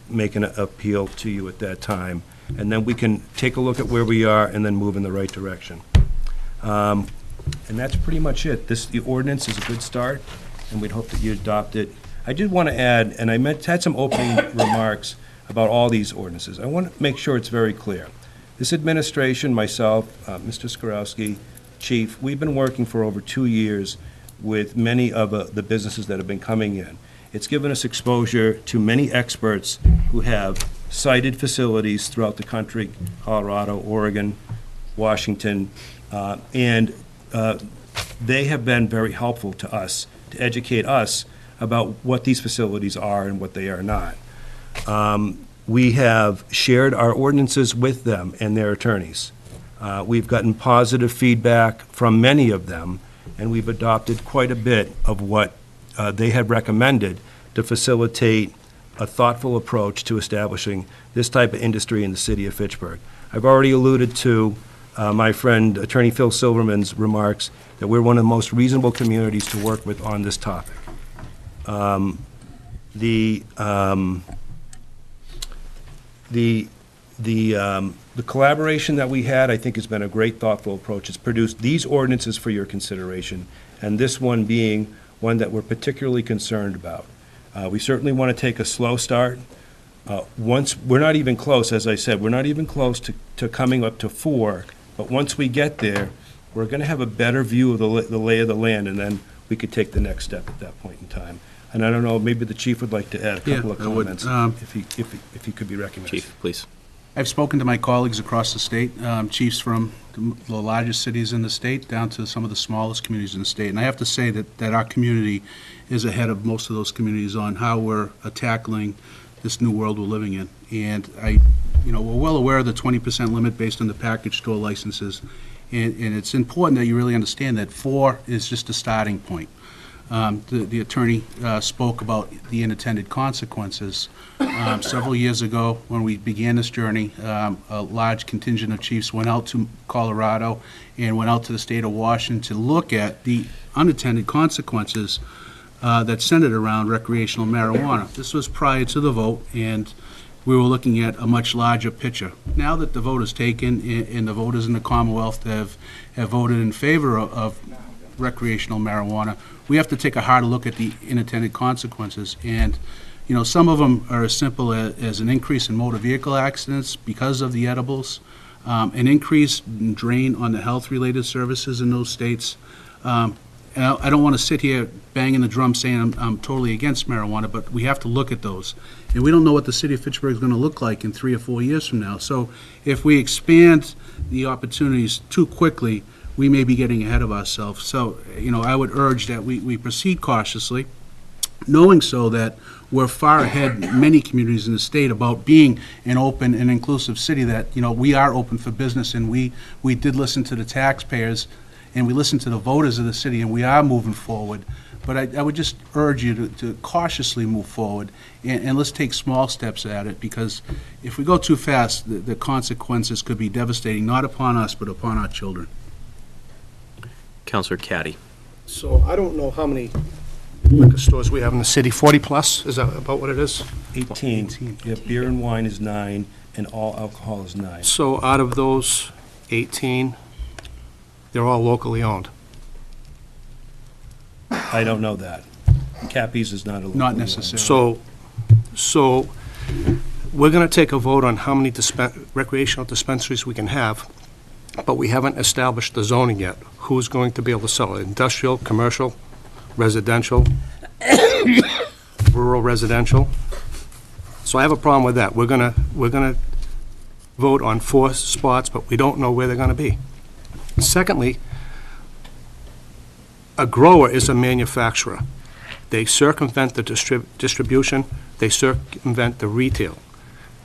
make an appeal to you at that time. And then we can take a look at where we are and then move in the right direction. And that's pretty much it. The ordinance is a good start, and we'd hope that you adopt it. I did want to add, and I had some opening remarks about all these ordinances. I want to make sure it's very clear. This administration, myself, Mr. Skorowski, Chief, we've been working for over 2 years with many of the businesses that have been coming in. It's given us exposure to many experts who have cited facilities throughout the country, Colorado, Oregon, Washington, and they have been very helpful to us, to educate us about what these facilities are and what they are not. We have shared our ordinances with them and their attorneys. We've gotten positive feedback from many of them, and we've adopted quite a bit of what they have recommended to facilitate a thoughtful approach to establishing this type of industry in the city of Fitchburg. I've already alluded to my friend Attorney Phil Silverman's remarks that we're one of the most reasonable communities to work with on this topic. The collaboration that we had, I think, has been a great, thoughtful approach. It's produced these ordinances for your consideration, and this one being one that we're particularly concerned about. We certainly want to take a slow start. We're not even close, as I said, we're not even close to coming up to 4, but once we get there, we're going to have a better view of the lay of the land, and then we could take the next step at that point in time. And I don't know, maybe the chief would like to add a couple of comments, if he could be recognized. Chief, please. I've spoken to my colleagues across the state, chiefs from the largest cities in the state down to some of the smallest communities in the state. And I have to say that our community is ahead of most of those communities on how we're tackling this new world we're living in. And we're well aware of the 20% limit based on the package store licenses. And it's important that you really understand that 4 is just a starting point. The attorney spoke about the unintended consequences. Several years ago, when we began this journey, a large contingent of chiefs went out to Colorado and went out to the state of Washington to look at the unintended consequences that centered around recreational marijuana. This was prior to the vote, and we were looking at a much larger picture. Now that the vote is taken and the voters in the Commonwealth have voted in favor of recreational marijuana, we have to take a harder look at the unintended consequences. And, some of them are as simple as an increase in motor vehicle accidents because of the edibles, an increase in drain on the health-related services in those states. And I don't want to sit here banging the drum saying I'm totally against marijuana, but we have to look at those. And we don't know what the city of Fitchburg is going to look like in 3 or 4 years from now. So if we expand the opportunities too quickly, we may be getting ahead of ourselves. So, I would urge that we proceed cautiously, knowing so that we're far ahead in many communities in the state about being an open and inclusive city, that, we are open for business, and we did listen to the taxpayers, and we listened to the voters of the city, and we are moving forward. But I would just urge you to cautiously move forward, and let's take small steps at it, because if we go too fast, the consequences could be devastating, not upon us, but upon our children. Counselor Caddy. So I don't know how many liquor stores we have in the city, 40-plus? Is that about what it is? 18. Yeah, beer and wine is 9, and all alcohol is 9. So out of those 18, they're all locally owned. I don't know that. Cappies is not a local. Not necessarily. So we're going to take a vote on how many recreational dispensaries we can have, but we haven't established the zoning yet. Who's going to be able to sell it? Industrial, commercial, residential, rural residential? So I have a problem with that. We're gonna vote on 4 spots, but we don't know where they're gonna be. Secondly, a grower is a manufacturer. They circumvent the distribution, they circumvent the retail.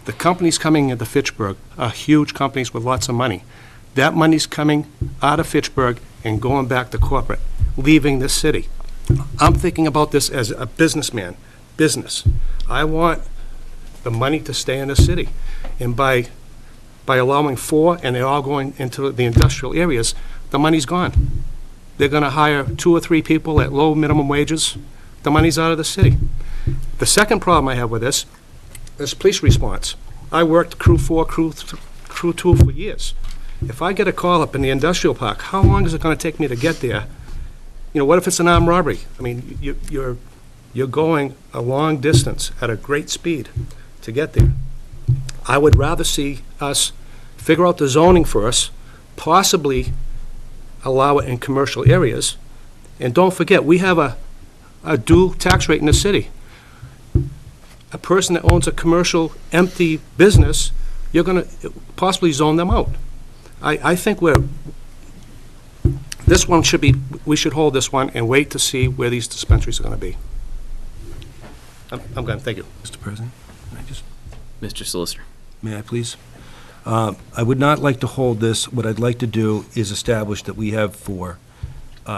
The companies coming into Fitchburg are huge companies with lots of money. That money's coming out of Fitchburg and going back to corporate, leaving the city. I'm thinking about this as a businessman, business. I want the money to stay in the city. And by allowing 4, and they're all going into the industrial areas, the money's gone. They're going to hire 2 or 3 people at low minimum wages. The money's out of the city. The second problem I have with this is police response. I worked Crew 4, Crew 2 for years. If I get a call up in the industrial park, how long is it going to take me to get there? What if it's an armed robbery? I mean, you're going a long distance at a great speed to get there. I would rather see us figure out the zoning first, possibly allow it in commercial areas. And don't forget, we have a dual tax rate in the city. A person that owns a commercial empty business, you're going to possibly zone them out. I think this one should be, we should hold this one and wait to see where these dispensaries are going to be. I'm going, thank you. Mr. President, can I just, Mr. Solicitor. may I please? I would not like to hold this. What I'd like to do is establish that we have 4.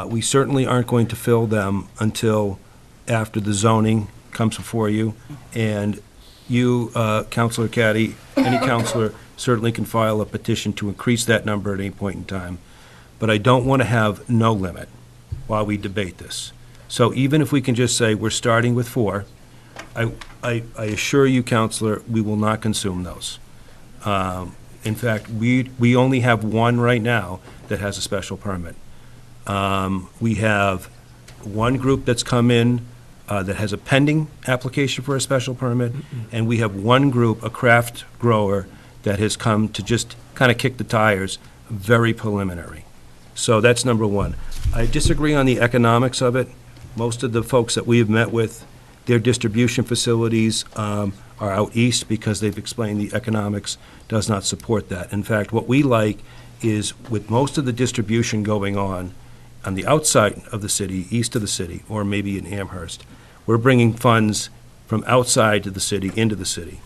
We certainly aren't going to fill them until after the zoning comes before you. And you, Councilor Caddy, any counselor certainly can file a petition to increase that number at any point in time. But I don't want to have no limit while we debate this. So even if we can just say we're starting with 4, I assure you, Counselor, we will not consume those. In fact, we only have 1 right now that has a special permit. We have 1 group that's come in that has a pending application for a special permit, and we have 1 group, a craft grower, that has come to just kind of kick the tires, very preliminary. So that's number 1. I disagree on the economics of it. Most of the folks that we have met with, their distribution facilities are out east because they've explained the economics does not support that. In fact, what we like is with most of the distribution going on the outside of the city, east of the city, or maybe in Amherst, we're bringing funds from outside to the city into the city.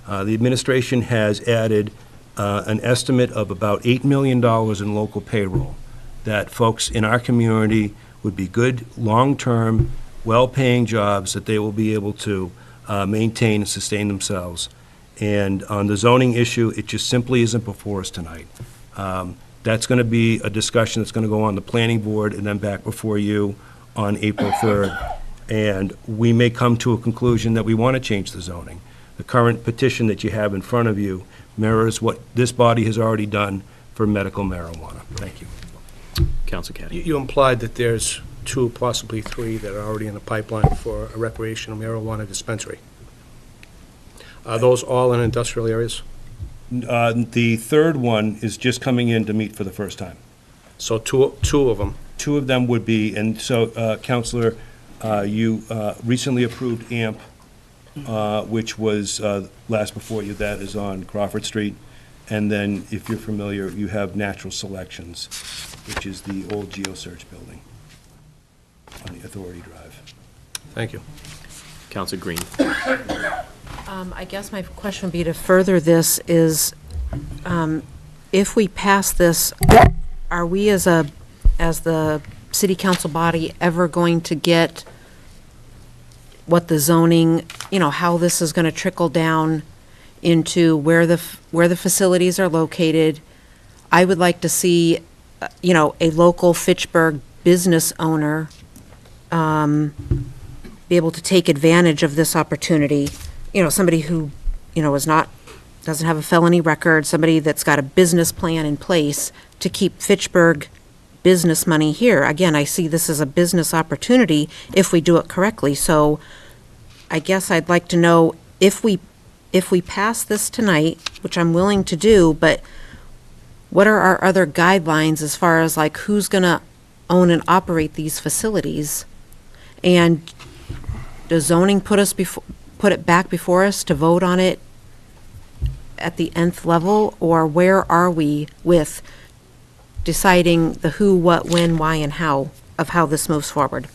The administration has added an estimate of about $8 million in local payroll that folks in our community would be good, long-term, well-paying jobs that they will be able to maintain and sustain themselves. And on the zoning issue, it just simply isn't before us tonight. That's going to be a discussion that's going to go on the planning board and then back before you on April 3rd. And we may come to a conclusion that we want to change the zoning. The current petition that you have in front of you mirrors what this body has already done for medical marijuana. Thank you. Councilor Caddy. You implied that there's 2, possibly 3, that are already in the pipeline for a recreational marijuana dispensary. Are those all in industrial areas? The 3rd one is just coming in to meet for the first time. So two of them. 2 of them would be, and so, Counselor, you recently approved AMP, which was last before you. That is on Crawford Street. And then, if you're familiar, you have Natural Selections, which is the old GeoSearch building on the Authority Drive. Thank you. Counselor Green. I guess my question would be to further this is, if we pass this, are we as the city council body ever going to get what the zoning, how this is going to trickle down into where the facilities are located? I would like to see, a local Fitchburg business owner be able to take advantage of this opportunity. Somebody who, doesn't have a felony record, somebody that's got a business plan in place to keep Fitchburg business money here. Again, I see this as a business opportunity if we do it correctly. So I guess I'd like to know if we pass this tonight, which I'm willing to do, but what are our other guidelines as far as like who's going to own and operate these facilities? And does zoning put it back before us to vote on it at the nth level, or where are we with deciding the who, what, when, why, and how of how this moves forward?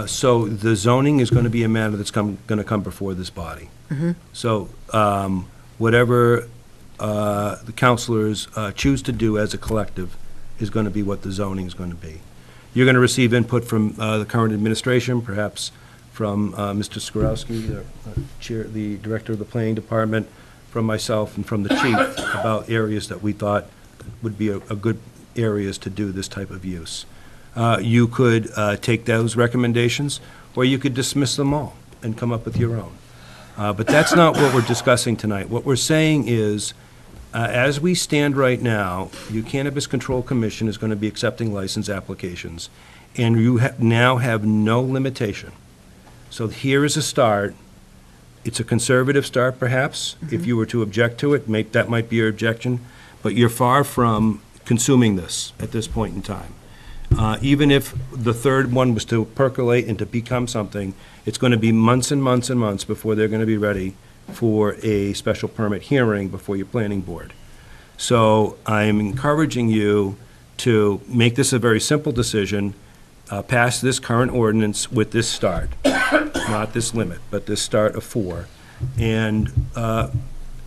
So the zoning is going to be a matter that's going to come before this body. So whatever the councilors choose to do as a collective is going to be what the zoning is going to be. You're going to receive input from the current administration, perhaps from Mr. Skorowski, the director of the planning department, from myself, and from the chief about areas that we thought would be a good areas to do this type of use. You could take those recommendations, or you could dismiss them all and come up with your own. But that's not what we're discussing tonight. What we're saying is, as we stand right now, the Cannabis Control Commission is going to be accepting license applications, and you now have no limitation. So here is a start. It's a conservative start, perhaps. If you were to object to it, that might be your objection, but you're far from consuming this at this point in time. Even if the third one was to percolate and to become something, it's going to be months and months and months before they're going to be ready for a special permit hearing before your planning board. So I'm encouraging you to make this a very simple decision, pass this current ordinance with this start, not this limit, but this start of 4. And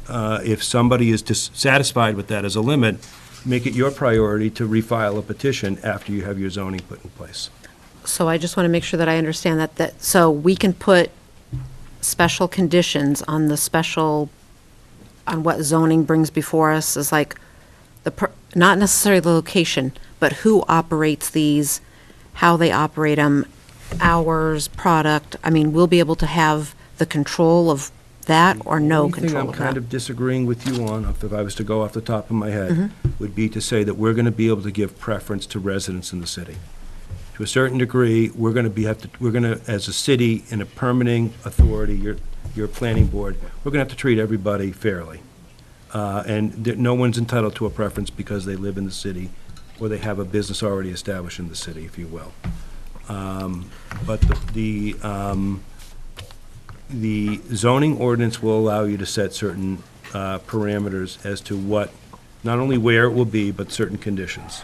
if somebody is dissatisfied with that as a limit, make it your priority to refile a petition after you have your zoning put in place. So I just want to make sure that I understand that so we can put special conditions on on what zoning brings before us, is like not necessarily the location, but who operates these, how they operate them, hours, product. I mean, we'll be able to have the control of that, or no control of that? The only thing I'm kind of disagreeing with you on, if I was to go off the top of my head, would be to say that we're going to be able to give preference to residents in the city. To a certain degree, we're going to, as a city and a permitting authority, your planning board, we're going to have to treat everybody fairly. And no one's entitled to a preference because they live in the city or they have a business already established in the city, if you will. But the zoning ordinance will allow you to set certain parameters as to what, not only where it will be, but certain conditions.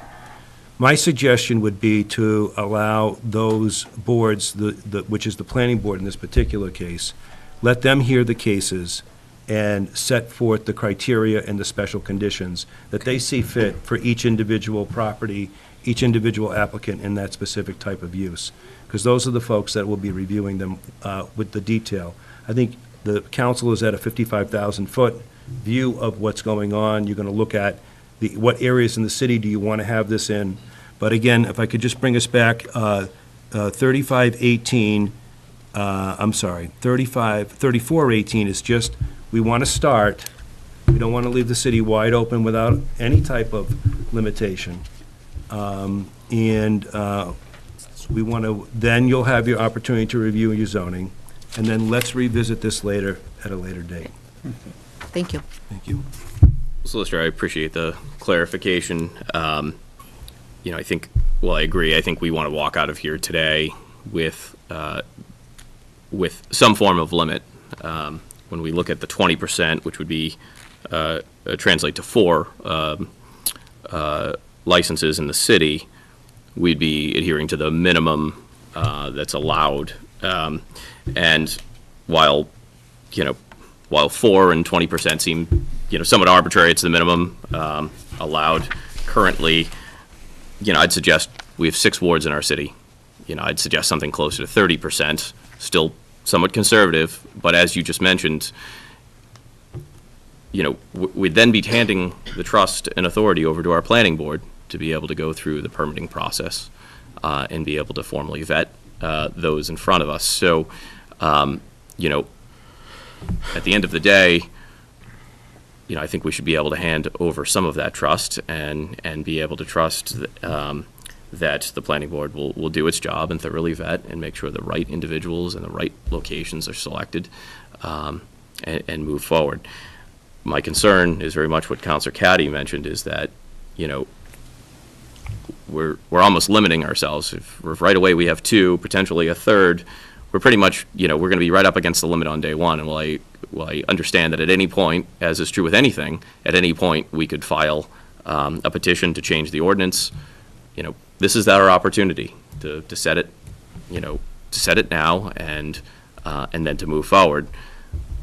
My suggestion would be to allow those boards, which is the planning board in this particular case, let them hear the cases and set forth the criteria and the special conditions that they see fit for each individual property, each individual applicant in that specific type of use. Because those are the folks that will be reviewing them with the detail. I think the council is at a 55,000-foot view of what's going on. You're going to look at what areas in the city do you want to have this in. But again, if I could just bring us back, 3418 is just, we want to start. We don't want to leave the city wide open without any type of limitation. We want to, then you'll have your opportunity to review your zoning, and then let's revisit this later, at a later date. Thank you. Thank you. Solicitor, I appreciate the clarification. I think, I agree. I think we want to walk out of here today with some form of limit. When we look at the 20%, which would be translate to 4 licenses in the city, we'd be adhering to the minimum that's allowed. And while 4 and 20% seem, somewhat arbitrary, it's the minimum allowed currently. I'd suggest we have 6 wards in our city. I'd suggest something closer to 30%, still somewhat conservative, but as you just mentioned, we'd then be handing the trust and authority over to our planning board to be able to go through the permitting process and be able to formally vet those in front of us. So, at the end of the day, I think we should be able to hand over some of that trust and be able to trust that the planning board will do its job and thoroughly vet and make sure the right individuals and the right locations are selected and move forward. My concern is very much what Councilor Caddy mentioned, is that, we're almost limiting ourselves. If right away we have 2, potentially a third, we're pretty much, we're going to be right up against the limit on day one. And while I understand that at any point, as is true with anything, at any point we could file a petition to change the ordinance, this is our opportunity to set it, to set it now and then to move forward.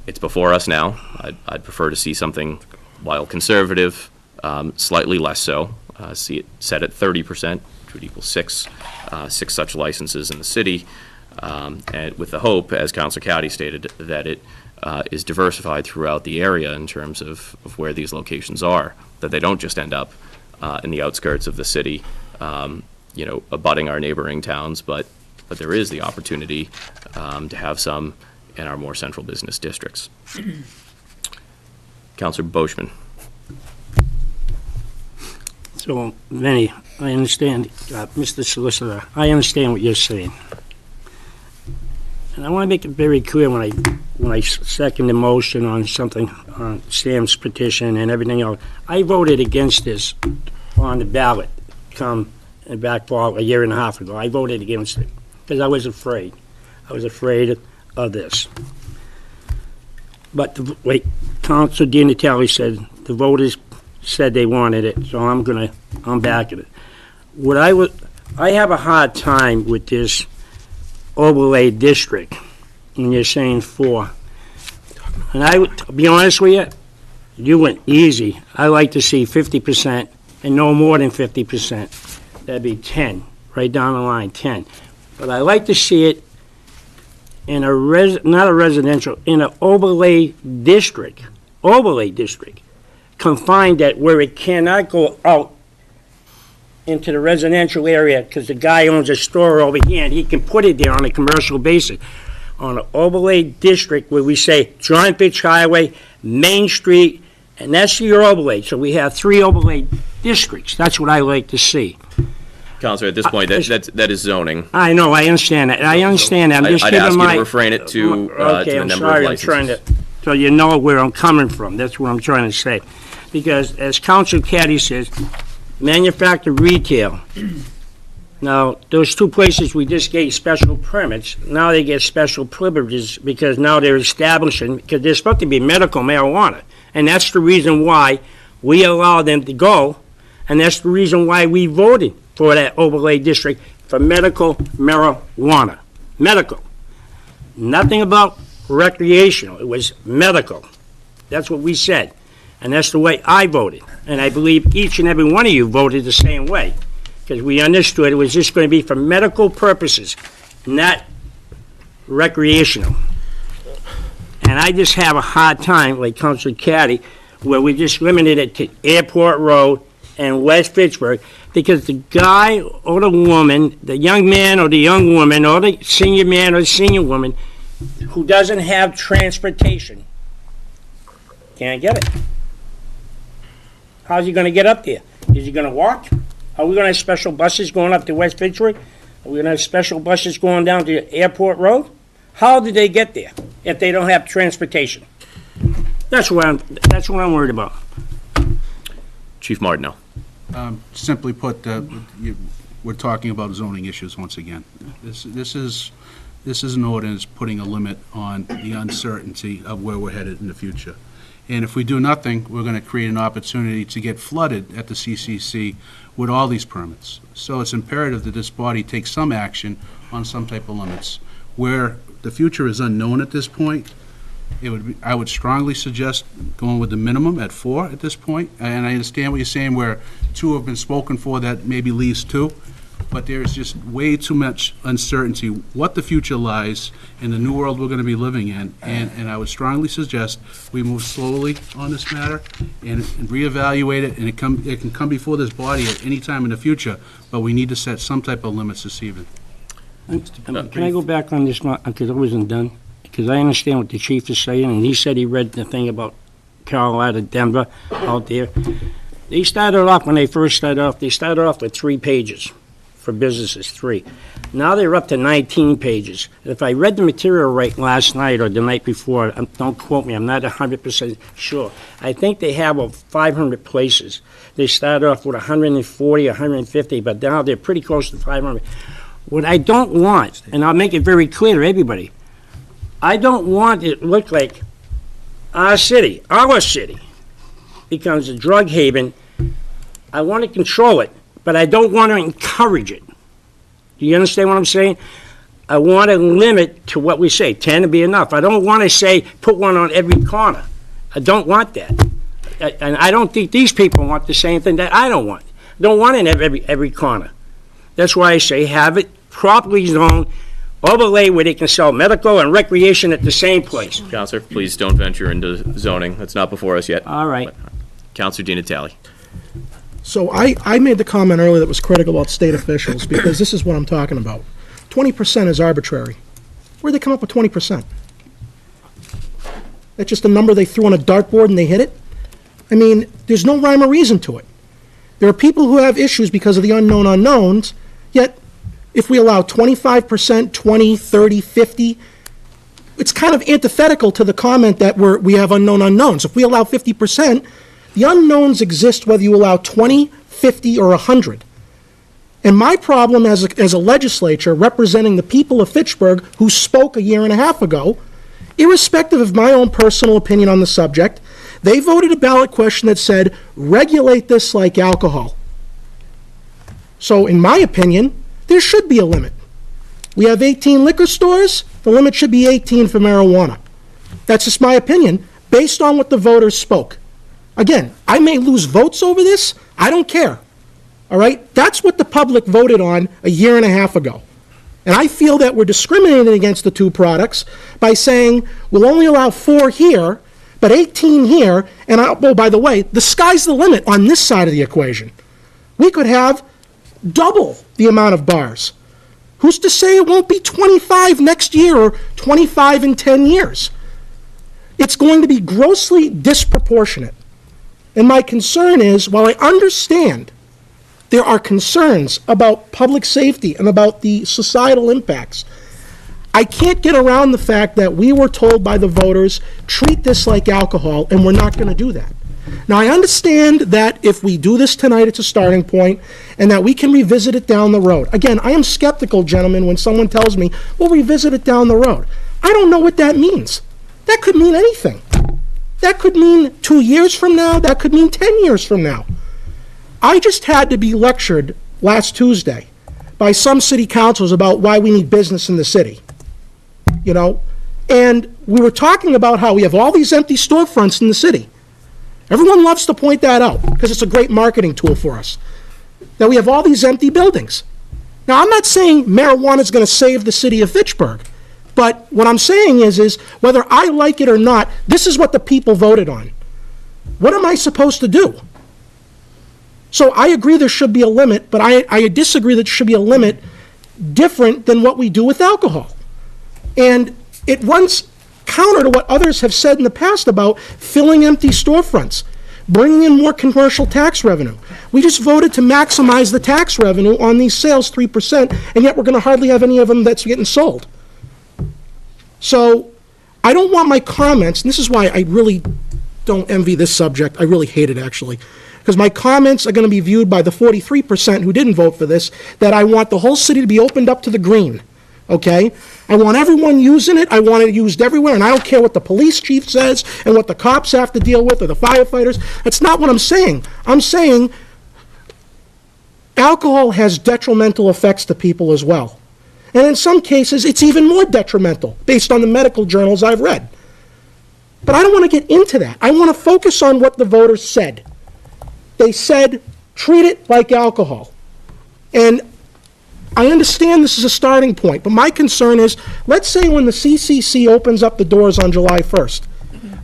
It's before us now. I'd prefer to see something, while conservative, slightly less so. See it set at 30%, which would equal 6 such licenses in the city, and with the hope, as Councilor Cowdy stated, that it is diversified throughout the area in terms of where these locations are, that they don't just end up in the outskirts of the city, abutting our neighboring towns, but there is the opportunity to have some in our more central business districts. Councilor Boschman. So, Vinnie, I understand, Mr. Solicitor, I understand what you're saying. And I want to make it very clear when I second the motion on something, on Sam's petition and everything else, I voted against this on the ballot come back fall a year and a half ago. I voted against it because I was afraid. I was afraid of this. But like Councilor Di Natale said, the voters said they wanted it, so I'm backing it. I have a hard time with this overlay district, and you're saying 4. And I would, to be honest with you, you went easy. I like to see 50% and no more than 50%. That'd be 10, right down the line, 10. But I like to see it in not a residential, in an overlay district, confined that where it cannot go out into the residential area because the guy owns a store over here and he can put it there on a commercial basis. On an overlay district where we say John Fitch Highway, Main Street, and that's your overlay. So we have 3 overlay districts. That's what I like to see. Councilor, at this point, that is zoning. I know, I understand that. I understand that. I'm just I'd giving ask my... you to refrain it to Okay, the I'm number sorry, of I'm trying licenses. to... So you know where I'm coming from. That's what I'm trying to say. Because as Councilor Caddy says, manufactured retail. Now, those 2 places we just gave special permits, now they get special privileges because now they're establishing, because they're supposed to be medical marijuana. And that's the reason why we allow them to go, and that's the reason why we voted for that overlay district for medical marijuana. Medical. Nothing about recreational. It was medical. That's what we said. And that's the way I voted. And I believe each and every one of you voted the same way. Because we understood it was just going to be for medical purposes, not recreational. And I just have a hard time, like Councilor Caddy, where we just limited it to Airport Road and West Fitchburg, because the guy or the woman, the young man or the young woman, or the senior man or the senior woman, who doesn't have transportation, can't get it. How's he gonna get up there? Is he gonna walk? Are we gonna have special buses going up to West Fitchburg? Are we gonna have special buses going down to Airport Road? How did they get there if they don't have transportation? That's what I'm worried about. Chief Martineau. Simply put, we're talking about zoning issues once again. This is an ordinance putting a limit on the uncertainty of where we're headed in the future. And if we do nothing, we're going to create an opportunity to get flooded at the CCC with all these permits. So it's imperative that this body take some action on some type of limits. Where the future is unknown at this point, I would strongly suggest going with the minimum at 4 at this point. And I understand what you're saying, where 2 have been spoken for, that maybe leaves 2. But there is just way too much uncertainty what the future lies in the new world we're going to be living in. And I would strongly suggest we move slowly on this matter and reevaluate it, and it can come before this body at any time in the future, but we need to set some type of limits this evening. Can I go back on this, because I wasn't done? Because I understand what the chief is saying, and he said he read the thing about Carolina, Denver, out there. They started off, when they first started off, they started off with 3 pages for businesses, 3. Now they're up to 19 pages. If I read the material right last night or the night before, don't quote me, I'm not 100% sure. I think they have 500 places. They started off with 140, 150, but now they're pretty close to 500. What I don't want, and I'll make it very clear to everybody, I don't want it to look like our city becomes a drug haven. I want to control it, but I don't want to encourage it. Do you understand what I'm saying? I want to limit to what we say. 10 would be enough. I don't want to say put one on every corner. I don't want that. And I don't think these people want the same thing that I don't want. I don't want it in every corner. That's why I say have it properly zoned, overlay where they can sell medical and recreation at the same place. Counselor, please don't venture into zoning. That's not before us yet. All right. Counselor Di Natale. So I made the comment earlier that was critical about state officials, because this is what I'm talking about. 20% is arbitrary. Where'd they come up with 20%? That's just a number they threw on a dartboard and they hit it? I mean, there's no rhyme or reason to it. There are people who have issues because of the unknown unknowns, yet if we allow 25%, 20, 30, 50, it's kind of antithetical to the comment that we have unknown unknowns. If we allow 50%, the unknowns exist whether you allow 20, 50, or 100. And my problem as a legislature representing the people of Fitchburg who spoke a year and a half ago, irrespective of my own personal opinion on the subject, they voted a ballot question that said, regulate this like alcohol. So in my opinion, there should be a limit. We have 18 liquor stores, the limit should be 18 for marijuana. That's just my opinion, based on what the voters spoke. Again, I may lose votes over this, I don't care. All right? That's what the public voted on a year and a half ago. And I feel that we're discriminating against the 2 products by saying we'll only allow 4 here, but 18 here, and oh, by the way, the sky's the limit on this side of the equation. We could have double the amount of bars. Who's to say it won't be 25 next year or 25 in 10 years? It's going to be grossly disproportionate. And my concern is, while I understand there are concerns about public safety and about the societal impacts, I can't get around the fact that we were told by the voters, treat this like alcohol, and we're not going to do that. Now, I understand that if we do this tonight, it's a starting point, and that we can revisit it down the road. Again, I am skeptical, gentlemen, when someone tells me, we'll revisit it down the road. I don't know what that means. That could mean anything. That could mean 2 years from now. That could mean 10 years from now. I just had to be lectured last Tuesday by some city councils about why we need business in the city. You know, and we were talking about how we have all these empty storefronts in the city. Everyone loves to point that out because it's a great marketing tool for us. That we have all these empty buildings. Now, I'm not saying marijuana is going to save the city of Fitchburg, but what I'm saying is whether I like it or not, this is what the people voted on. What am I supposed to do? So I agree there should be a limit, but I disagree that there should be a limit different than what we do with alcohol. And it runs counter to what others have said in the past about filling empty storefronts, bringing in more commercial tax revenue. We just voted to maximize the tax revenue on these sales 3%, and yet we're going to hardly have any of them that's getting sold. So I don't want my comments, and this is why I really don't envy this subject. I really hate it, actually, because my comments are going to be viewed by the 43% who didn't vote for this, that I want the whole city to be opened up to the green. okay? I want everyone using it, I want it used everywhere, and I don't care what the police chief says and what the cops have to deal with or the firefighters. That's not what I'm saying. I'm saying alcohol has detrimental effects to people as well. And in some cases, it's even more detrimental, based on the medical journals I've read. But I don't want to get into that. I want to focus on what the voters said. They said, treat it like alcohol. And I understand this is a starting point, but my concern is, let's say when the CCC opens up the doors on July 1st,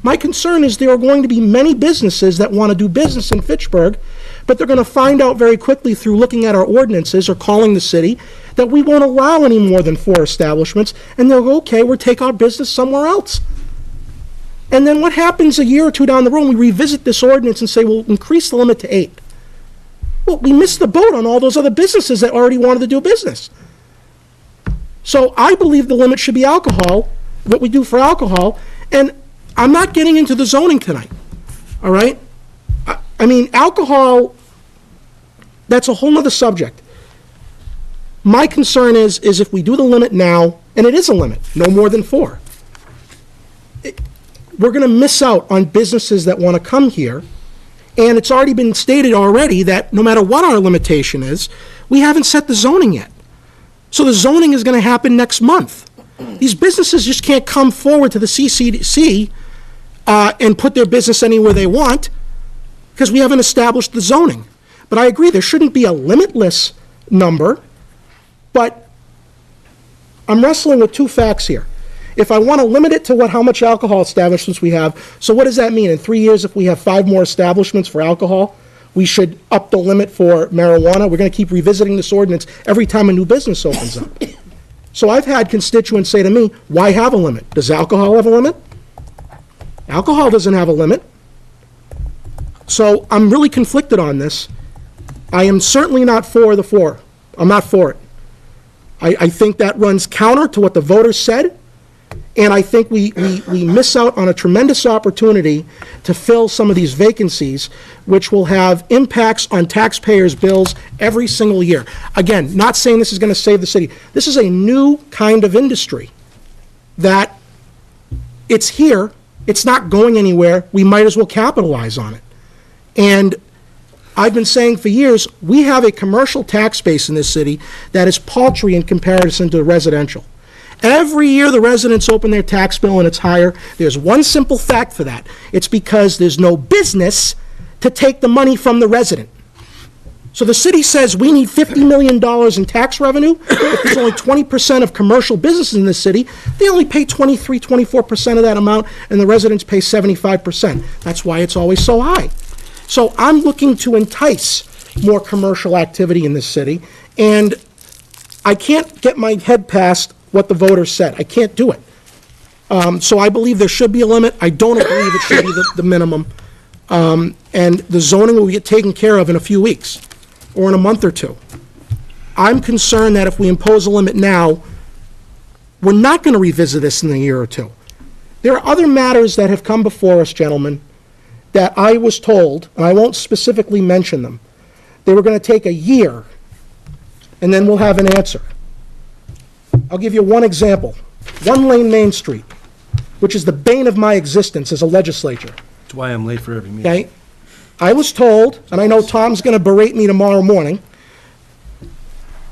my concern is there are going to be many businesses that want to do business in Fitchburg, but they're going to find out very quickly through looking at our ordinances or calling the city that we won't allow any more than 4 establishments, and they'll go, okay, we'll take our business somewhere else. And then what happens a year or two down the road, we revisit this ordinance and say, we'll increase the limit to 8. Well, we missed the boat on all those other businesses that already wanted to do business. So I believe the limit should be alcohol, what we do for alcohol, and I'm not getting into the zoning tonight, all right? I mean, alcohol, that's a whole nother subject. My concern is if we do the limit now, and it is a limit, no more than 4, we're going to miss out on businesses that want to come here. And it's already been stated already that no matter what our limitation is, we haven't set the zoning yet. So the zoning is going to happen next month. These businesses just can't come forward to the CCC and put their business anywhere they want because we haven't established the zoning. But I agree, there shouldn't be a limitless number, but I'm wrestling with 2 facts here. If I want to limit it to how much alcohol establishments we have, so what does that mean? In 3 years, if we have 5 more establishments for alcohol, we should up the limit for marijuana? We're going to keep revisiting this ordinance every time a new business opens up. So I've had constituents say to me, why have a limit? Does alcohol have a limit? Alcohol doesn't have a limit. So I'm really conflicted on this. I am certainly not for the 4. I'm not for it. I think that runs counter to what the voters said. And I think we miss out on a tremendous opportunity to fill some of these vacancies, which will have impacts on taxpayers' bills every single year. Again, not saying this is going to save the city. This is a new kind of industry that it's here, it's not going anywhere, we might as well capitalize on it. And I've been saying for years, we have a commercial tax base in this city that is paltry in comparison to the residential. Every year the residents open their tax bill and it's higher. There's one simple fact for that. It's because there's no business to take the money from the resident. So the city says we need $50 million in tax revenue. If there's only 20% of commercial businesses in the city, they only pay 23, 24% of that amount, and the residents pay 75%. That's why it's always so high. So I'm looking to entice more commercial activity in this city, and I can't get my head past what the voters said. I can't do it. So I believe there should be a limit. I don't believe it should be the minimum. And the zoning will get taken care of in a few weeks or in a month or 2. I'm concerned that if we impose a limit now, we're not going to revisit this in a year or 2. There are other matters that have come before us, gentlemen, that I was told, and I won't specifically mention them, they were going to take a year, and then we'll have an answer. I'll give you one example. 1 Lane Main Street, which is the bane of my existence as a legislator. That's why I'm late for every meeting. Okay? I was told, and I know Tom's going to berate me tomorrow morning,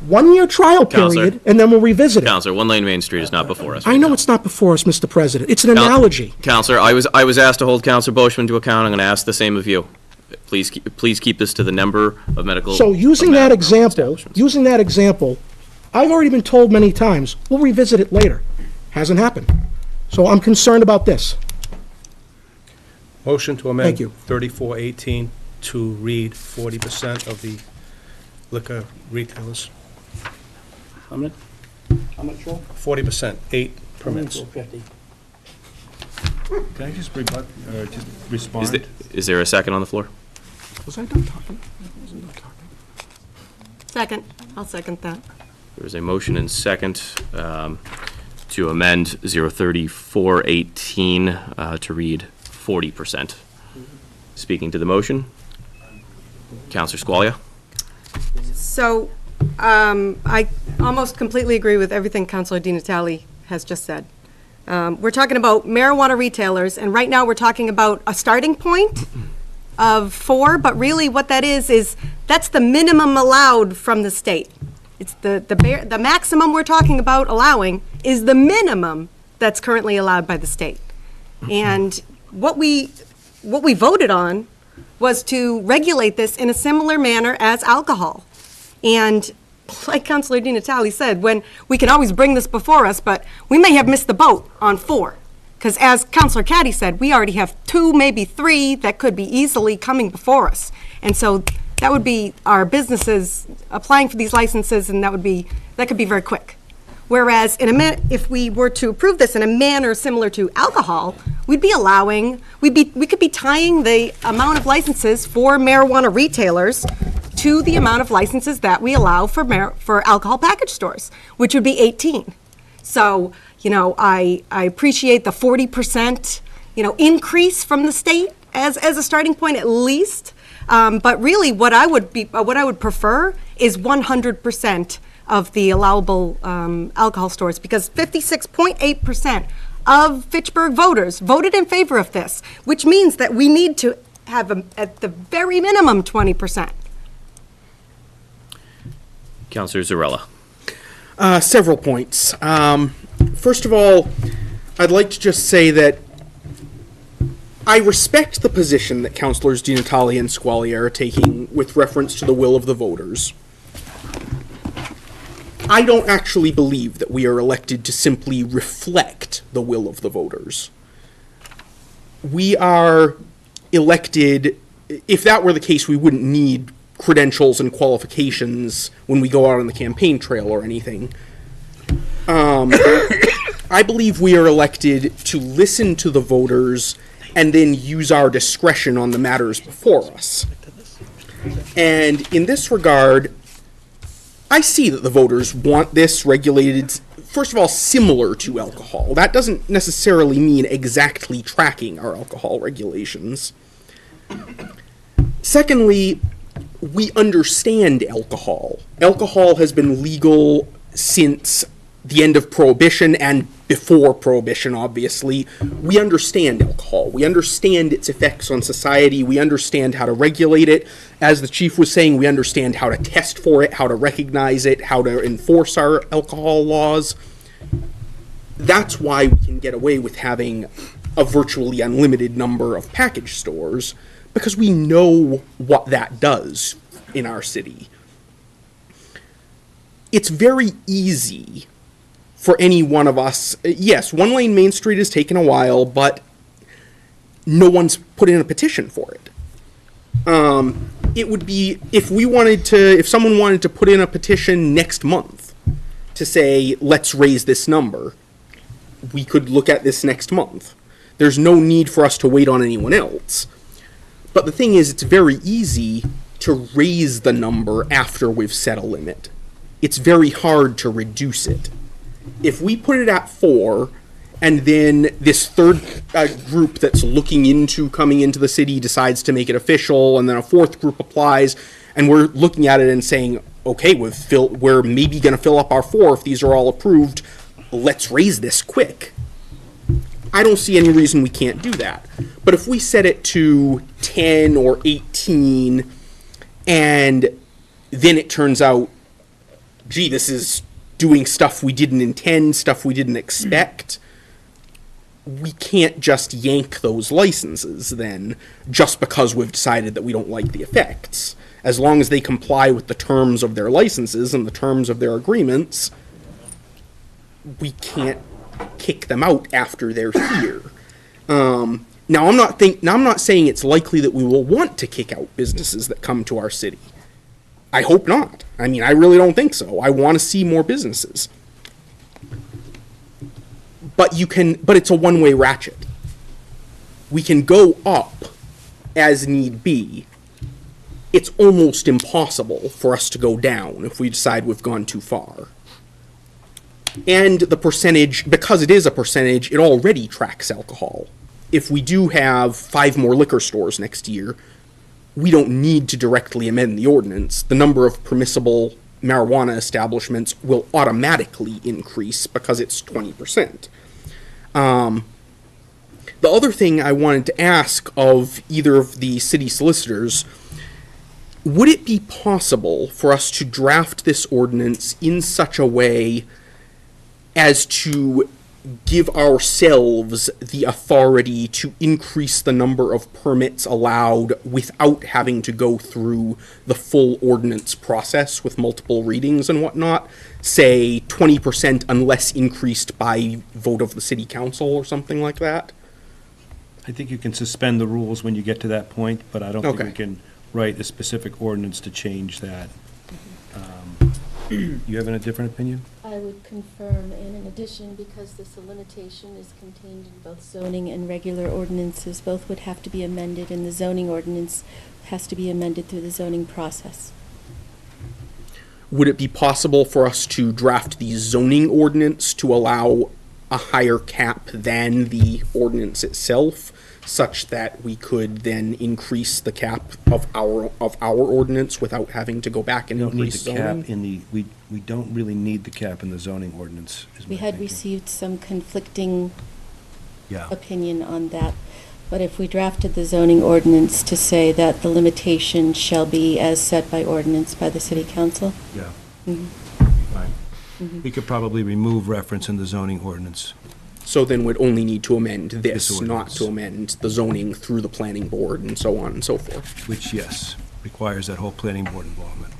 1-year trial Counselor. period, and then we'll revisit it. Counselor, 1 Lane Main Street is not before us. I know it's not before us, Mr. President. It's an analogy. Counselor, I was asked to hold Counselor Boishman to account. I'm going to ask the same of you. Please keep this to the number of medical. So using that example, I've already been told many times, we'll revisit it later. Hasn't happened. So I'm concerned about this. Motion to amend. Thank you. 3418 to read 40% of the liquor retailers. How much? How much, Joe? 40%, 8 permits. 50. Can I just rebut, or just respond? Is there a second on the floor? Was I done talking? I wasn't done talking. Second. I'll second that. There is a motion and second to amend 03418 to read 40%. Speaking to the motion, Counselor Squalia. So I almost completely agree with everything Councilor Di Natale has just said. We're talking about marijuana retailers, and right now we're talking about a starting point of 4, but really what that is that's the minimum allowed from the state. It's the maximum we're talking about allowing is the minimum that's currently allowed by the state. And what we voted on was to regulate this in a similar manner as alcohol. And like Councilor Di Natale said, when we can always bring this before us, but we may have missed the boat on 4. Because as Councilor Caddy said, we already have 2, maybe 3 that could be easily coming before us. And so that would be our businesses applying for these licenses, and that could be very quick. Whereas if we were to approve this in a manner similar to alcohol, we could be tying the amount of licenses for marijuana retailers to the amount of licenses that we allow for alcohol package stores, which would be 18. So, I appreciate the 40%, increase from the state as a starting point at least. But really, what I would prefer is 100% of the allowable alcohol stores, because 56.8% of Fitchburg voters voted in favor of this, which means that we need to have, at the very minimum, 20%. Councilor Zarella. Several points. First of all, I'd like to just say that I respect the position that Councilors Di Natale and Squalier are taking with reference to the will of the voters. I don't actually believe that we are elected to simply reflect the will of the voters. We are elected, if that were the case, we wouldn't need credentials and qualifications when we go out on the campaign trail or anything. I believe we are elected to listen to the voters and then use our discretion on the matters before us. And in this regard, I see that the voters want this regulated, first of all, similar to alcohol. That doesn't necessarily mean exactly tracking our alcohol regulations. Secondly, we understand alcohol. Alcohol has been legal since the end of Prohibition and before Prohibition, obviously. We understand alcohol. We understand its effects on society. We understand how to regulate it. As the chief was saying, we understand how to test for it, how to recognize it, how to enforce our alcohol laws. That's why we can get away with having a virtually unlimited number of package stores, because we know what that does in our city. It's very easy for any one of us. Yes, one lane Main Street has taken a while, but no one's put in a petition for it. It would be, if someone wanted to put in a petition next month to say, let's raise this number, we could look at this next month. There's no need for us to wait on anyone else. But the thing is, it's very easy to raise the number after we've set a limit. It's very hard to reduce it. If we put it at 4, and then this third group that's looking into coming into the city decides to make it official, and then a 4th group applies, and we're looking at it and saying, okay, we're maybe going to fill up our 4 if these are all approved, let's raise this quick. I don't see any reason we can't do that. But if we set it to 10 or 18, and then it turns out, gee, this is doing stuff we didn't intend, stuff we didn't expect, we can't just yank those licenses then, just because we've decided that we don't like the effects. As long as they comply with the terms of their licenses and the terms of their agreements, we can't kick them out after they're here. Now I'm not saying it's likely that we will want to kick out businesses that come to our city. I hope not. I mean, I really don't think so. I want to see more businesses. But it's a one-way ratchet. We can go up as need be. It's almost impossible for us to go down if we decide we've gone too far. And the percentage, because it is a percentage, it already tracks alcohol. If we do have 5 more liquor stores next year, we don't need to directly amend the ordinance. The number of permissible marijuana establishments will automatically increase because it's 20%. The other thing I wanted to ask of either of the city solicitors, would it be possible for us to draft this ordinance in such a way as to give ourselves the authority to increase the number of permits allowed without having to go through the full ordinance process with multiple readings and whatnot? Say 20% unless increased by vote of the city council or something like that? I think you can suspend the rules when you get to that point, but I don't think we Okay. can write a specific ordinance to change that. You have a different opinion? I would confirm, and in addition, because this limitation is contained in both zoning and regular ordinances, both would have to be amended, and the zoning ordinance has to be amended through the zoning process. Would it be possible for us to draft the zoning ordinance to allow a higher cap than the ordinance itself, such that we could then increase the cap of our ordinance without having to go back and We don't need increase the zoning? cap in the, we don't really need the cap in the zoning ordinance, is my We had thinking. received some conflicting Yeah. opinion on that, but if we drafted the zoning ordinance to say that the limitation shall be as set by ordinance by the city council. Yeah. Mhm. Fine. We could probably remove reference in the zoning ordinance. So then we'd only need to amend this, This not ordinance. to amend the zoning through the planning board and so on and so forth. Which, yes, requires that whole planning board involvement.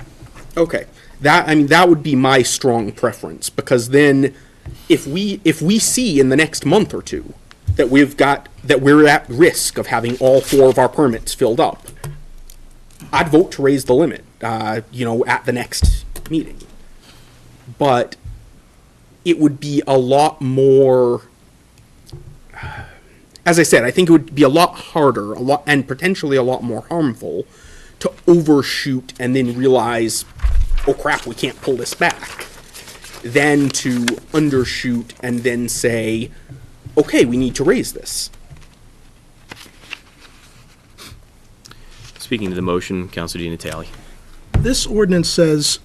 Okay, that would be my strong preference, because then if we see in the next month or two that we're at risk of having all 4 of our permits filled up, I'd vote to raise the limit, at the next meeting. But it would be a lot more, as I said, I think it would be a lot harder, and potentially a lot more harmful to overshoot and then realize, oh crap, we can't pull this back, than to undershoot and then say, okay, we need to raise this. Speaking to the motion, Councilor Di Natale. This ordinance says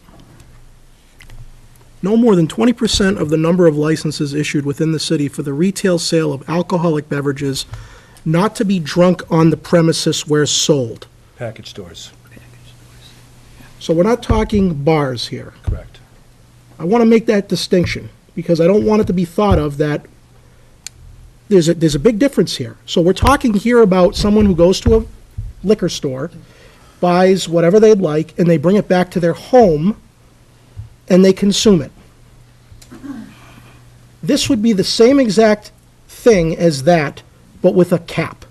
no more than 20% of the number of licenses issued within the city for the retail sale of alcoholic beverages not to be drunk on the premises where sold. Package stores, So we're not talking bars here. correct. I want to make that distinction, because I don't want it to be thought of that there's a big difference here. So we're talking here about someone who goes to a liquor store, buys whatever they'd like, and they bring it back to their home, and they consume it. This would be the same exact thing as that, but with a cap,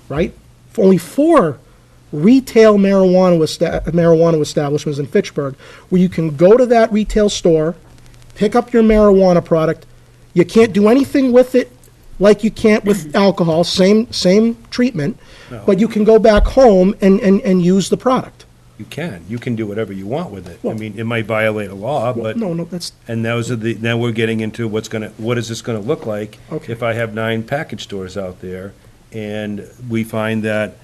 right? For only 4 retail marijuana establishments in Fitchburg, where you can go to that retail store, pick up your marijuana product. You can't do anything with it like you can't with alcohol, same treatment, No. but you can go back home and use the product. You can do whatever you want with it. I Well- mean, it might violate a law, but. No, that's, And those are now we're getting into what is this gonna look like? Okay. If I have 9 package stores out there, and we find that,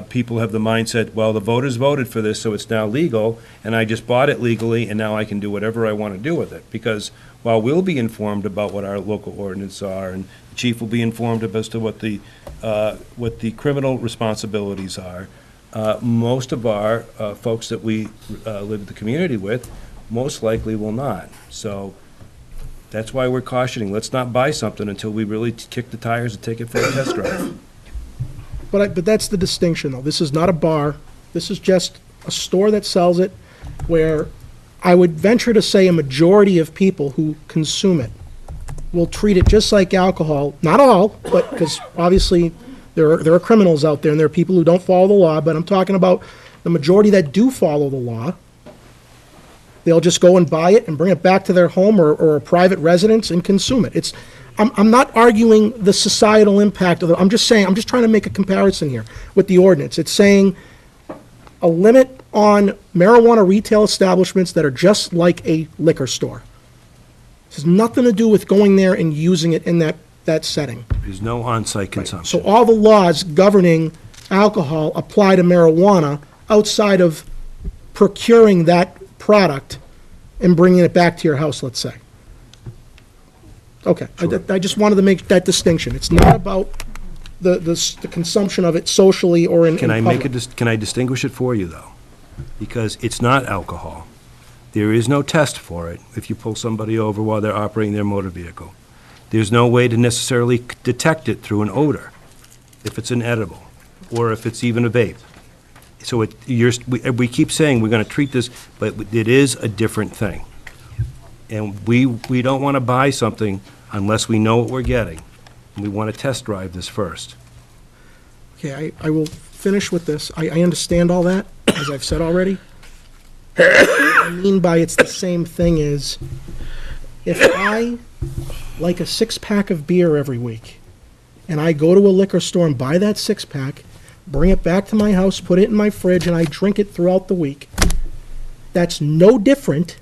people have the mindset, well, the voters voted for this, so it's now legal, and I just bought it legally, and now I can do whatever I wanna do with it. Because while we'll be informed about what our local ordinances are, and the chief will be informed as to what the criminal responsibilities are, most of our folks that we live in the community with most likely will not. So that's why we're cautioning, let's not buy something until we really kick the tires and take it for a test drive. but that's the distinction, though. This is not a bar. This is just a store that sells it, where I would venture to say a majority of people who consume it will treat it just like alcohol. Not all, but, because obviously there are criminals out there, and there are people who don't follow the law, but I'm talking about the majority that do follow the law. They'll just go and buy it and bring it back to their home or a private residence and consume it. I'm not arguing the societal impact of it. I'm just trying to make a comparison here with the ordinance. It's saying a limit on marijuana retail establishments that are just like a liquor store. This has nothing to do with going there and using it in that setting. There's no on-site consumption. So all the laws governing alcohol apply to marijuana outside of procuring that product and bringing it back to your house, let's say. Okay, I just wanted to make that distinction. It's not about the consumption of it socially or in Can I make public. can I distinguish it for you, though? Because it's not alcohol. There is no test for it if you pull somebody over while they're operating their motor vehicle. There's no way to necessarily detect it through an odor, if it's an edible, or if it's even a vape. So we keep saying we're going to treat this, but it is a different thing. And we don't want to buy something unless we know what we're getting. And we want to test drive this first. Okay, I will finish with this. I understand all that, as I've said already. What I mean by it's the same thing is, if I like a six-pack of beer every week, and I go to a liquor store and buy that six-pack, bring it back to my house, put it in my fridge, and I drink it throughout the week, that's no different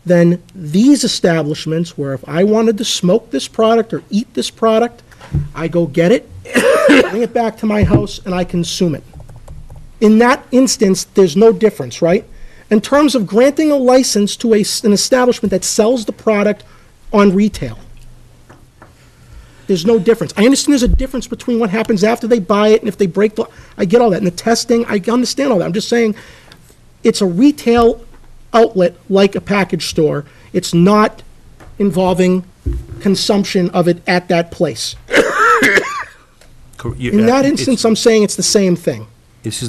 than these establishments where if I wanted to smoke this product or eat this product, I go get it, bring it back to my house, and I consume it. In that instance, there's no difference, right? In terms of granting a license to an establishment that sells the product on retail, there's no difference. I understand there's a difference between what happens after they buy it and if they break the... I get all that. And the testing, I understand all that. I'm just saying it's a retail outlet like a package store. It's not involving consumption of it at that place. In that instance, I'm saying it's the same thing. This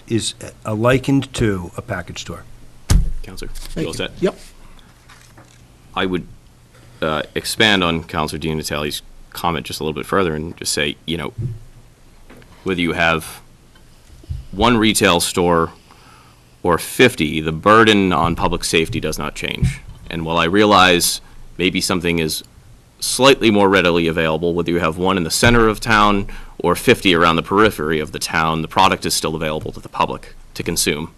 is likened to a package store. Counselor, Thank you all you. set? Yep. I would expand on Counselor Di Natale's comment just a little bit further and just say, whether you have one retail store or 50, the burden on public safety does not change. And while I realize maybe something is slightly more readily available, whether you have one in the center of town or 50 around the periphery of the town, the product is still available to the public to consume.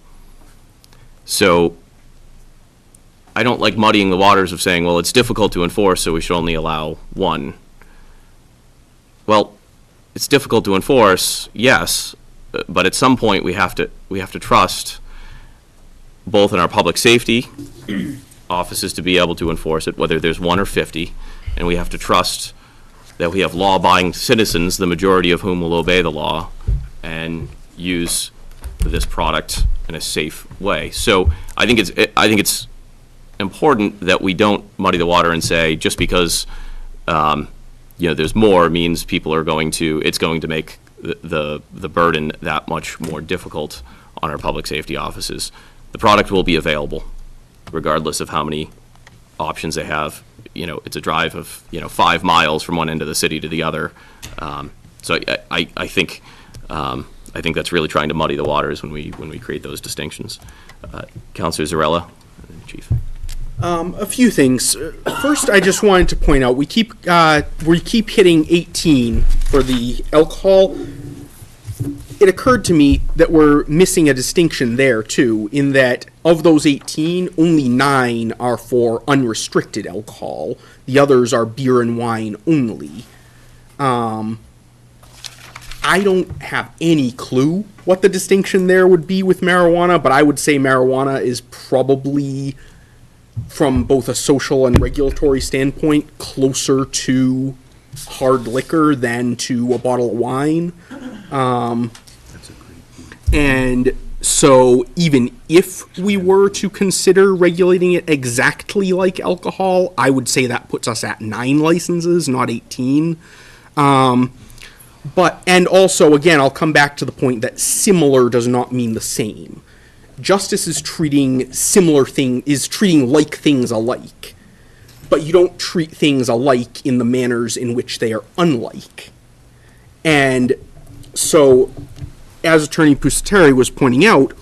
So I don't like muddying the waters of saying, well, it's difficult to enforce, so we should only allow one. Well, it's difficult to enforce, yes, but at some point we have to trust both in our public safety offices to be able to enforce it, whether there's 1 or 50, and we have to trust that we have law-abiding citizens, the majority of whom will obey the law and use this product in a safe way. So I think it's important that we don't muddy the water and say just because there's more means people are it's going to make the burden that much more difficult on our public safety offices. The product will be available regardless of how many options they have. It's a drive of 5 miles from one end of the city to the other. So I think that's really trying to muddy the waters when we create those distinctions. Councilor Zarella, Chief. A few things. First, I just wanted to point out we keep hitting 18 for the alcohol. It occurred to me that we're missing a distinction there too, in that of those 18, only 9 are for unrestricted alcohol. The others are beer and wine only. I don't have any clue what the distinction there would be with marijuana, but I would say marijuana is probably, from both a social and regulatory standpoint, closer to hard liquor than to a bottle of wine. And so even if we were to consider regulating it exactly like alcohol, I would say that puts us at 9 licenses, not 18. And also, again, I'll come back to the point that similar does not mean the same. Justice is treating like things alike. But you don't treat things alike in the manners in which they are unlike. And so, as Attorney Pusateri was pointing out,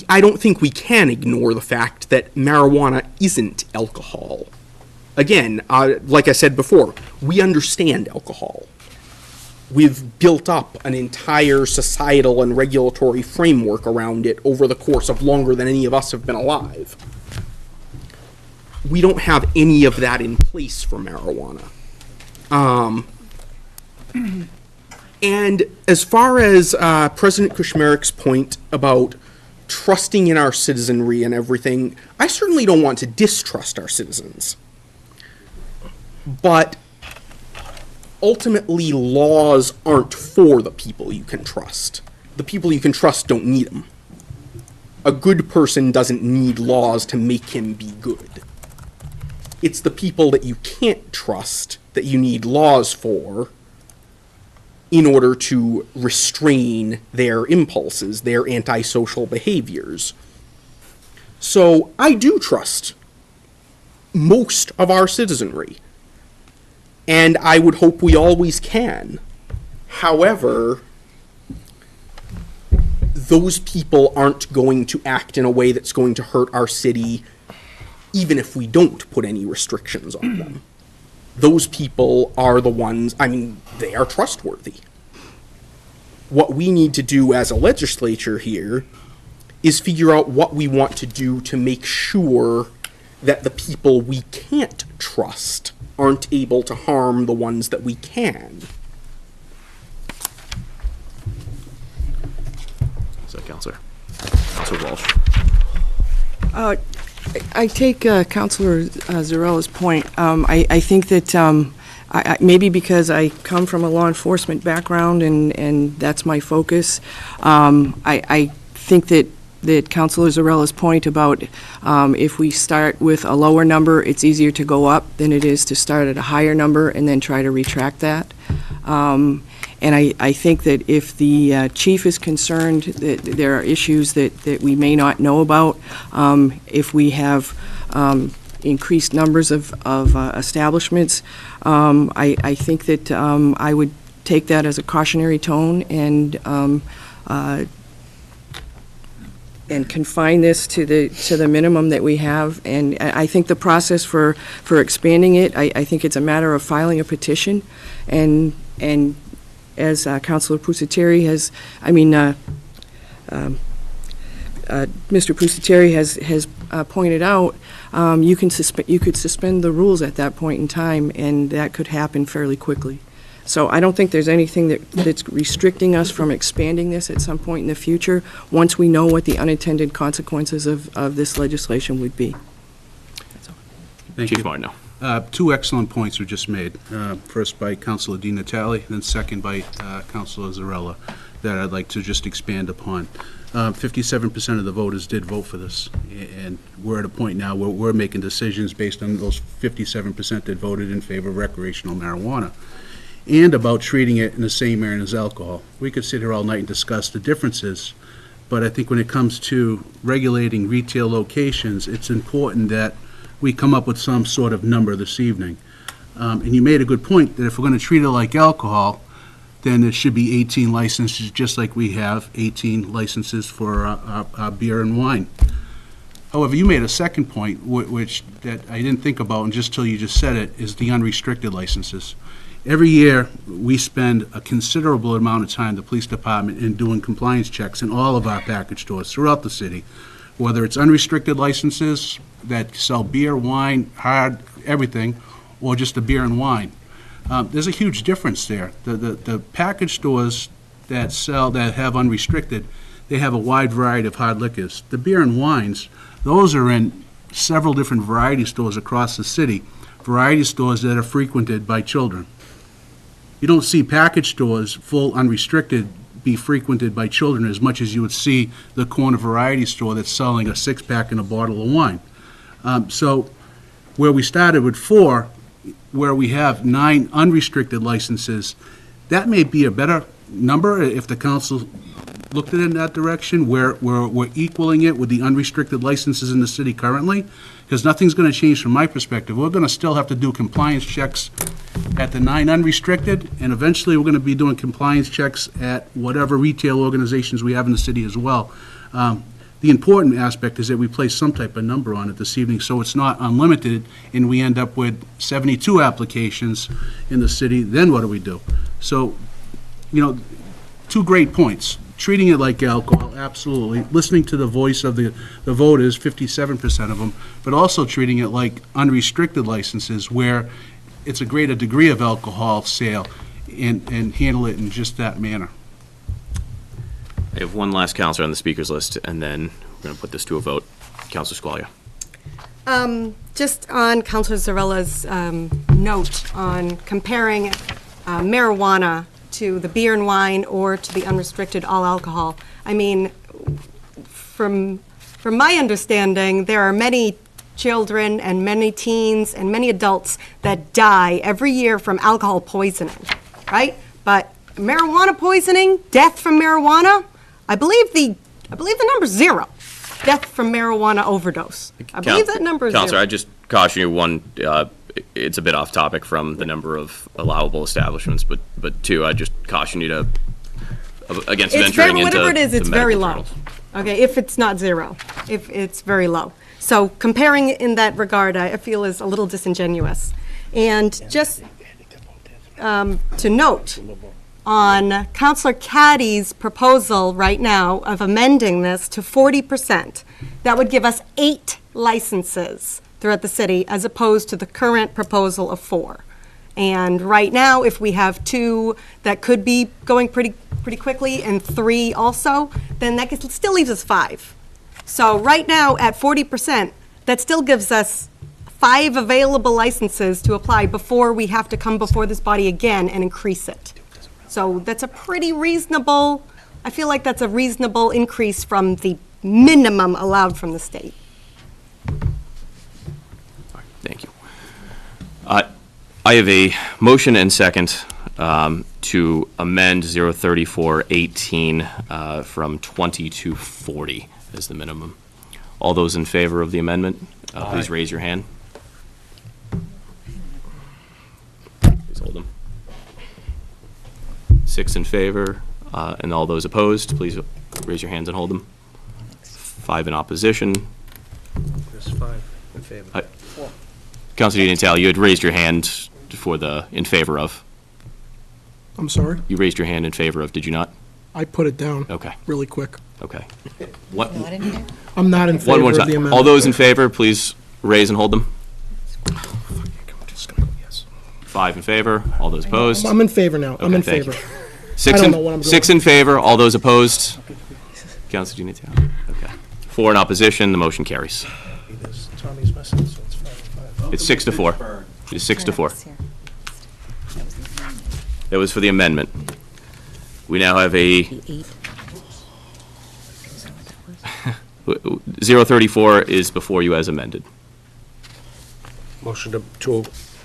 I don't think we can ignore the fact that marijuana isn't alcohol. Again, like I said before, we understand alcohol. We've built up an entire societal and regulatory framework around it over the course of longer than any of us have been alive. We don't have any of that in place for marijuana. And as far as President Kushmerik's point about trusting in our citizenry and everything, I certainly don't want to distrust our citizens. But ultimately, laws aren't for the people you can trust. The people you can trust don't need them. A good person doesn't need laws to make him be good. It's the people that you can't trust that you need laws for in order to restrain their impulses, their antisocial behaviors. So I do trust most of our citizenry, and I would hope we always can. However, those people aren't going to act in a way that's going to hurt our city, even if we don't put any restrictions on them. Those people are the ones, I mean, they are trustworthy. What we need to do as a legislature here is figure out what we want to do to make sure that the people we can't trust aren't able to harm the ones that we can. Is that Counselor Walsh? I take Counselor Zarella's point. I think that maybe because I come from a law enforcement background and that's my focus, I think that Counselor Zarella's point about if we start with a lower number, it's easier to go up than it is to start at a higher number and then try to retract that. And I think that if the chief is concerned that there are issues that we may not know about, if we have increased numbers of establishments, I think that I would take that as a cautionary tone and confine this to the minimum that we have. And I think the process for expanding it, I think it's a matter of filing a petition, and as Councilor Pusateri has, Mr. Pusateri has pointed out, you could suspend the rules at that point in time, and that could happen fairly quickly. So I don't think there's anything that's restricting us from expanding this at some point in the future, once we know what the unintended consequences of this legislation would be. Thank Chief you. Martineau. Two excellent points were just made. First by Councilor Di Natale, then second by Councilor Zarella, that I'd like to just expand upon. 57% of the voters did vote for this, and we're at a point now where we're making decisions based on those 57% that voted in favor of recreational marijuana, and about treating it in the same manner as alcohol. We could sit here all night and discuss the differences, but I think when it comes to regulating retail locations, it's important that we come up with some sort of number this evening. And you made a good point that if we're going to treat it like alcohol, then it should be 18 licenses, just like we have 18 licenses for our beer and wine. However, you made a second point, which that I didn't think about, and just till you just said it, is the unrestricted licenses. Every year, we spend a considerable amount of time, the police department, in doing compliance checks in all of our package stores throughout the city, whether it's unrestricted licenses that sell beer, wine, hard, everything, or just the beer and wine. There's a huge difference there. The package stores that have unrestricted, they have a wide variety of hard liquors. The beer and wines, those are in several different variety stores across the city, variety stores that are frequented by children. You don't see package stores, full unrestricted, be frequented by children as much as you would see the corner variety store that's selling a six-pack and a bottle of wine. So where we started with 4, where we have 9 unrestricted licenses, that may be a better number if the council looked at it in that direction, where we're equaling it with the unrestricted licenses in the city currently, because nothing's going to change from my perspective. We're going to still have to do compliance checks at the 9 unrestricted, and eventually we're going to be doing compliance checks at whatever retail organizations we have in the city as well. The important aspect is that we place some type of number on it this evening, so it's not unlimited, and we end up with 72 applications in the city. Then what do we do? So, you know, 2 great points. Treating it like alcohol, absolutely. Listening to the voice of the voters, 57% of them, but also treating it like unrestricted licenses where it's a greater degree of alcohol sale and handle it in just that manner. I have one last counselor on the speakers list, and then we're going to put this to a vote. Counselor Squalia. Just on Counselor Zarella's note on comparing marijuana to the beer and wine or to the unrestricted all alcohol, I mean, from my understanding, there are many children and many teens and many adults that die every year from alcohol poisoning, right? But marijuana poisoning, death from marijuana, I believe the number's 0. Death from marijuana overdose. I believe that number is 0. Counselor, I just caution you, one, it's a bit off topic from the number of allowable establishments, but two, I just caution you to, against venturing into whatever it is, it's the very medical low. journals. Okay, if it's not 0, if it's very low. So comparing in that regard, I feel is a little disingenuous. And just to note, on Councillor Caddy's proposal right now of amending this to 40%, that would give us 8 licenses throughout the city as opposed to the current proposal of 4. And right now, if we have 2 that could be going pretty quickly and 3 also, then that still leaves us 5. So right now, at 40%, that still gives us 5 available licenses to apply before we have to come before this body again and increase it. So that's a pretty reasonable, I feel like that's a reasonable increase from the minimum allowed from the state. Thank you. I have a motion and second to amend 03418 from 20 to 40 as the minimum. All those in favor of the amendment, please raise your hand. Please hold them. 6 in favor, and all those opposed, please raise your hands and hold them. 5 in opposition. There's 5 in favor. Councilor Di Natale, you had raised your hand for the in favor of. I'm sorry? You raised your hand in favor of, did you not? I put it down Okay, really quick. okay. What? I'm not in One favor more of the time. amendment. All those in favor, please raise and hold them. I'm just gonna go yes. 5 in favor, all those opposed. I'm in favor now. I'm Okay, in thank you. favor. 6 I don't in, know what I'm 6 doing. in favor, all those opposed. Councilor Di Natale, okay. 4 in opposition, the motion carries. Tommy's missing, so it's 5 and 5. It's 6 to 4. It's 6 to 4. That was for the amendment. We now have a 034 is before you as amended. Motion to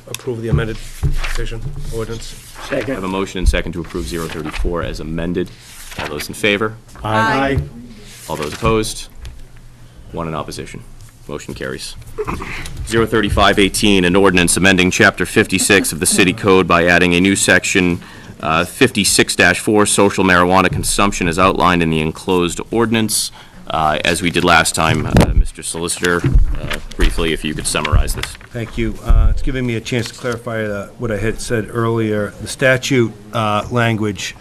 approve the amended petition ordinance. I have a motion and second to approve 034 as amended. All those in favor? Aye. All those opposed? 1 in opposition. Motion carries. 03518, an ordinance amending Chapter 56 of the City Code by adding a new section 56-4, social marijuana consumption as outlined in the enclosed ordinance. As we did last time, Mr. Solicitor, briefly, if you could summarize this. Thank you. It's giving me a chance to clarify what I had said earlier. The statute language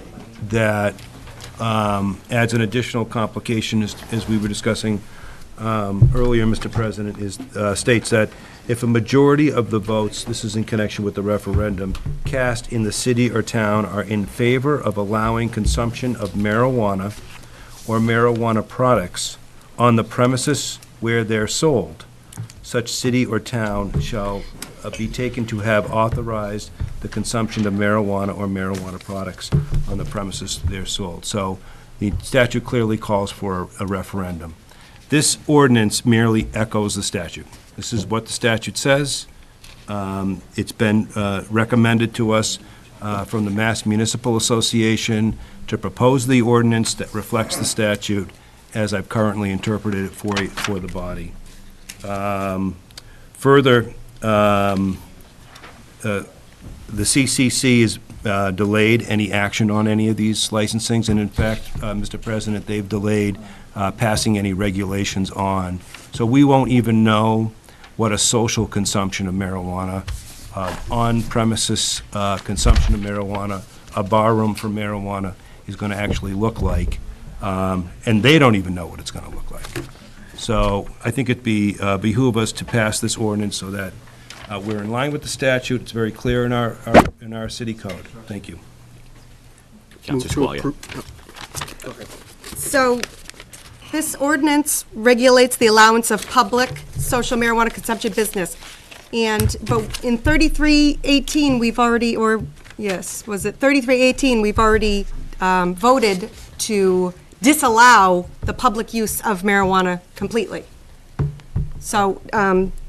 that adds an additional complication, as we were discussing earlier, Mr. President, states that if a majority of the votes, this is in connection with the referendum, cast in the city or town are in favor of allowing consumption of marijuana or marijuana products on the premises where they're sold, such city or town shall be taken to have authorized the consumption of marijuana or marijuana products on the premises they're sold. So the statute clearly calls for a referendum. This ordinance merely echoes the statute. This is what the statute says. It's been recommended to us from the Mass Municipal Association to propose the ordinance that reflects the statute as I've currently interpreted it for the body. Further, the CCC has delayed any action on any of these licensings, and in fact, Mr. President, they've delayed passing any regulations on. So we won't even know what a social consumption of marijuana, on-premises consumption of marijuana, a bar room for marijuana is going to actually look like, and they don't even know what it's going to look like. So I think it'd behoove us to pass this ordinance so that we're in line with the statute. It's very clear in our city code. Thank you. Councilor Squalia. So this ordinance regulates the allowance of public social marijuana consumption business. But in 3318, we've already, was it 3318, we've already voted to disallow the public use of marijuana completely. So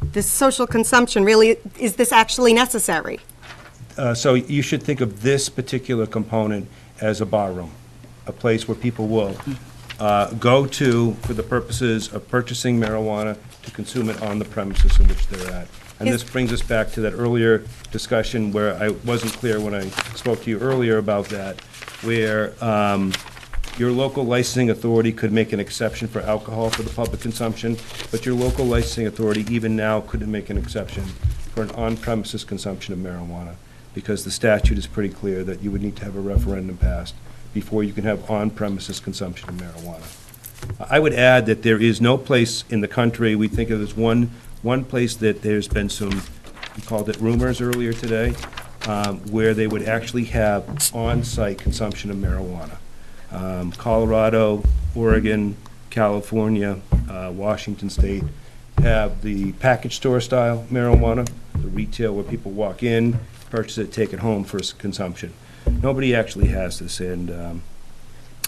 this social consumption, really, is this actually necessary? So you should think of this particular component as a bar room, a place where people will go to for the purposes of purchasing marijuana to consume it on the premises in which they're at. And this brings us back to that earlier discussion where I wasn't clear when I spoke to you earlier about that, where your local licensing authority could make an exception for alcohol for the public consumption, but your local licensing authority even now couldn't make an exception for an on-premises consumption of marijuana, because the statute is pretty clear that you would need to have a referendum passed before you can have on-premises consumption of marijuana. I would add that there is no place in the country, we think of as one place that there's been some, we called it rumors earlier today, where they would actually have on-site consumption of marijuana. Colorado, Oregon, California, Washington State have the package store style marijuana, the retail where people walk in, purchase it, take it home for consumption. Nobody actually has this, and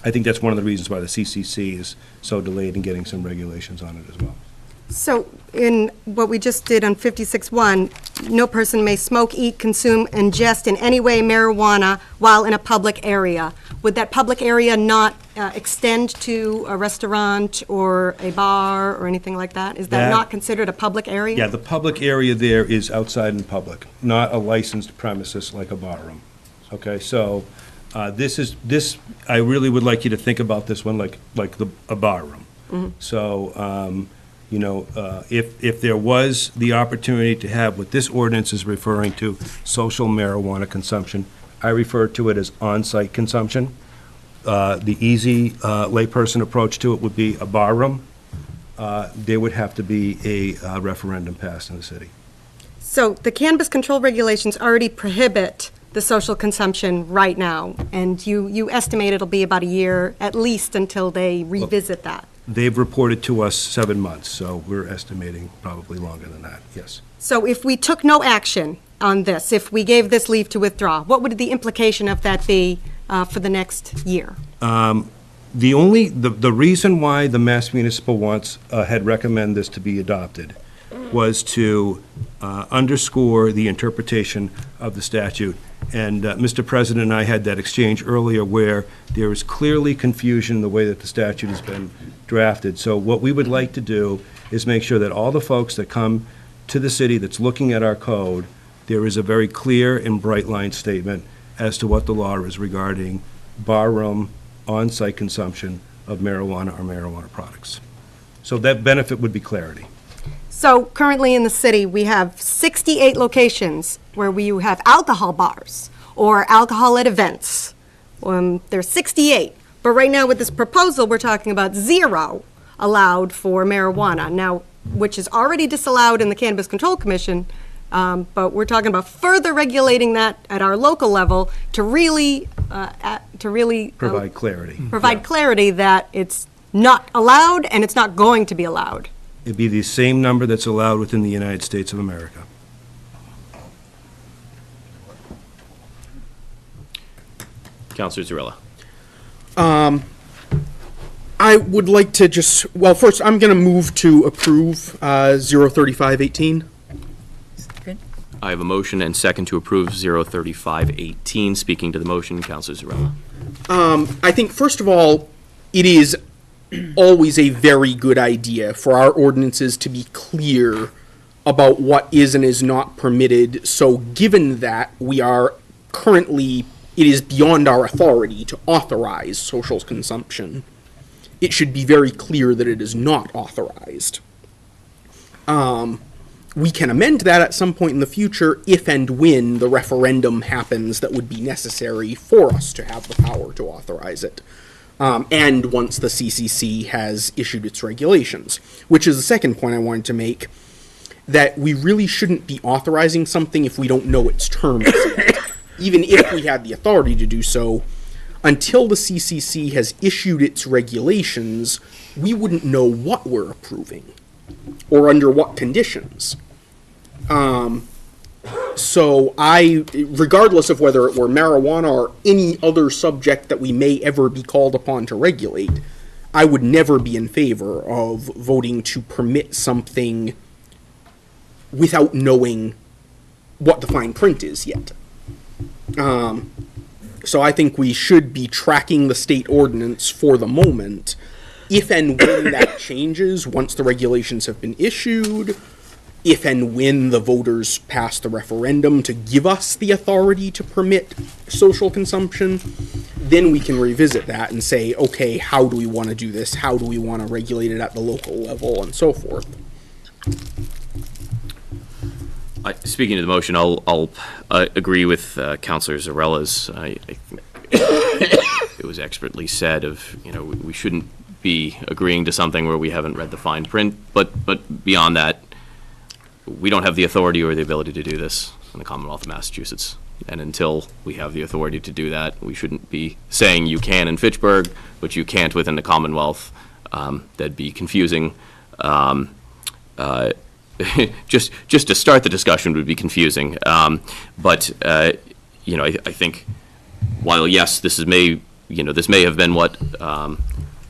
I think that's one of the reasons why the CCC is so delayed in getting some regulations on it as well. So in what we just did on 56-1, no person may smoke, eat, consume, ingest in any way marijuana while in a public area. Would that public area not extend to a restaurant or a bar or anything like that? Is that not considered a public area? Yeah, the public area there is outside in public, not a licensed premises like a bar room. Okay, so this, I really would like you to think about this one like a bar room. Mm-hmm. So, you know, if there was the opportunity to have what this ordinance is referring to, social marijuana consumption, I refer to it as on-site consumption. The easy layperson approach to it would be a bar room. There would have to be a referendum passed in the city. So the cannabis control regulations already prohibit the social consumption right now, and you estimate it'll be about a year at least until they revisit that. They've reported to us 7 months, so we're estimating probably longer than that, yes. So if we took no action on this, if we gave this leave to withdraw, what would the implication of that be for the next year? The reason why the Mass Municipal had recommended this to be adopted was to underscore the interpretation of the statute. And Mr. President and I had that exchange earlier where there is clearly confusion in the way that the statute has been drafted. So what we would like to do is make sure that all the folks that come to the city that's looking at our code, there is a very clear and bright line statement as to what the law is regarding bar room, on-site consumption of marijuana or marijuana products. So that benefit would be clarity. So currently in the city, we have 68 locations where we have alcohol bars or alcohol at events. There's 68. But right now with this proposal, we're talking about 0 allowed for marijuana. Now, which is already disallowed in the Cannabis Control Commission, but we're talking about further regulating that at our local level to really Provide clarity. Provide clarity that it's not allowed and it's not going to be allowed. It'd be the same number that's allowed within the United States of America. Counselor Zarilla. I would like to just, well, first, I'm going to move to approve 03518. Good. I have a motion and second to approve 03518. Speaking to the motion, Counselor Zarilla. I think, first of all, it is always a very good idea for our ordinances to be clear about what is and is not permitted. So given that we are currently, it is beyond our authority to authorize social consumption, it should be very clear that it is not authorized. We can amend that at some point in the future if and when the referendum happens that would be necessary for us to have the power to authorize it. And once the CCC has issued its regulations, which is the second point I wanted to make, that we really shouldn't be authorizing something if we don't know its terms. Even if we had the authority to do so, until the CCC has issued its regulations, we wouldn't know what we're approving or under what conditions. So regardless of whether it were marijuana or any other subject that we may ever be called upon to regulate, I would never be in favor of voting to permit something without knowing what the fine print is yet. So I think we should be tracking the state ordinance for the moment. If and when that changes, once the regulations have been issued, if and when the voters pass the referendum to give us the authority to permit social consumption, then we can revisit that and say, okay, how do we want to do this? How do we want to regulate it at the local level and so forth? Speaking to the motion, I'll agree with Councilor Zarella's. It was expertly said of, we shouldn't be agreeing to something where we haven't read the fine print, but beyond that, we don't have the authority or the ability to do this in the Commonwealth of Massachusetts. And until we have the authority to do that, we shouldn't be saying you can in Fitchburg, but you can't within the Commonwealth. That'd be confusing. Just to start the discussion would be confusing. But I think while yes, this may have been what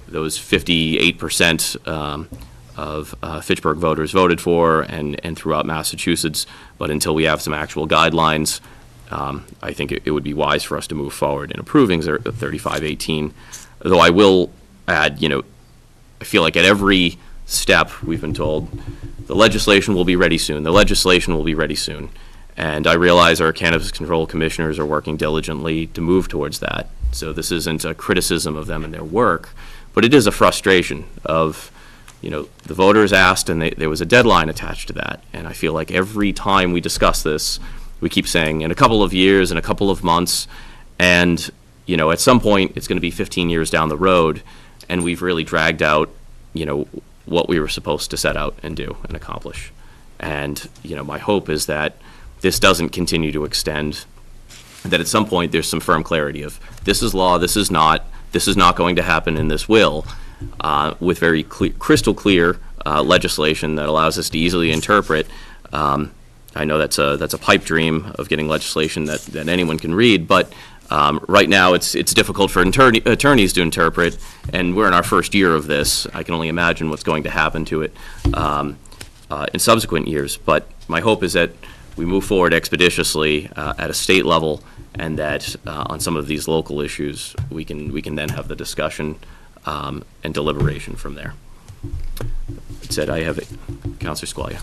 those 58% of Fitchburg voters voted for and throughout Massachusetts, but until we have some actual guidelines, I think it would be wise for us to move forward in approving 3518. Though I will add, I feel like at every step we've been told the legislation will be ready soon. The legislation will be ready soon. And I realize our cannabis control commissioners are working diligently to move towards that. So this isn't a criticism of them and their work, but it is a frustration of, the voters asked and there was a deadline attached to that. And I feel like every time we discuss this, we keep saying in a couple of years, in a couple of months, and, at some point it's going to be 15 years down the road, and we've really dragged out, what we were supposed to set out and do and accomplish. And, my hope is that this doesn't continue to extend, that at some point there's some firm clarity of this is law, this is not going to happen, and this will, with very crystal clear legislation that allows us to easily interpret. I know that's a pipe dream of getting legislation that anyone can read, but right now it's difficult for attorneys to interpret, and we're in our first year of this. I can only imagine what's going to happen to it in subsequent years. But my hope is that we move forward expeditiously at a state level, and that on some of these local issues we can then have the discussion and deliberation from there. That said, I have it. Councilor Squalia.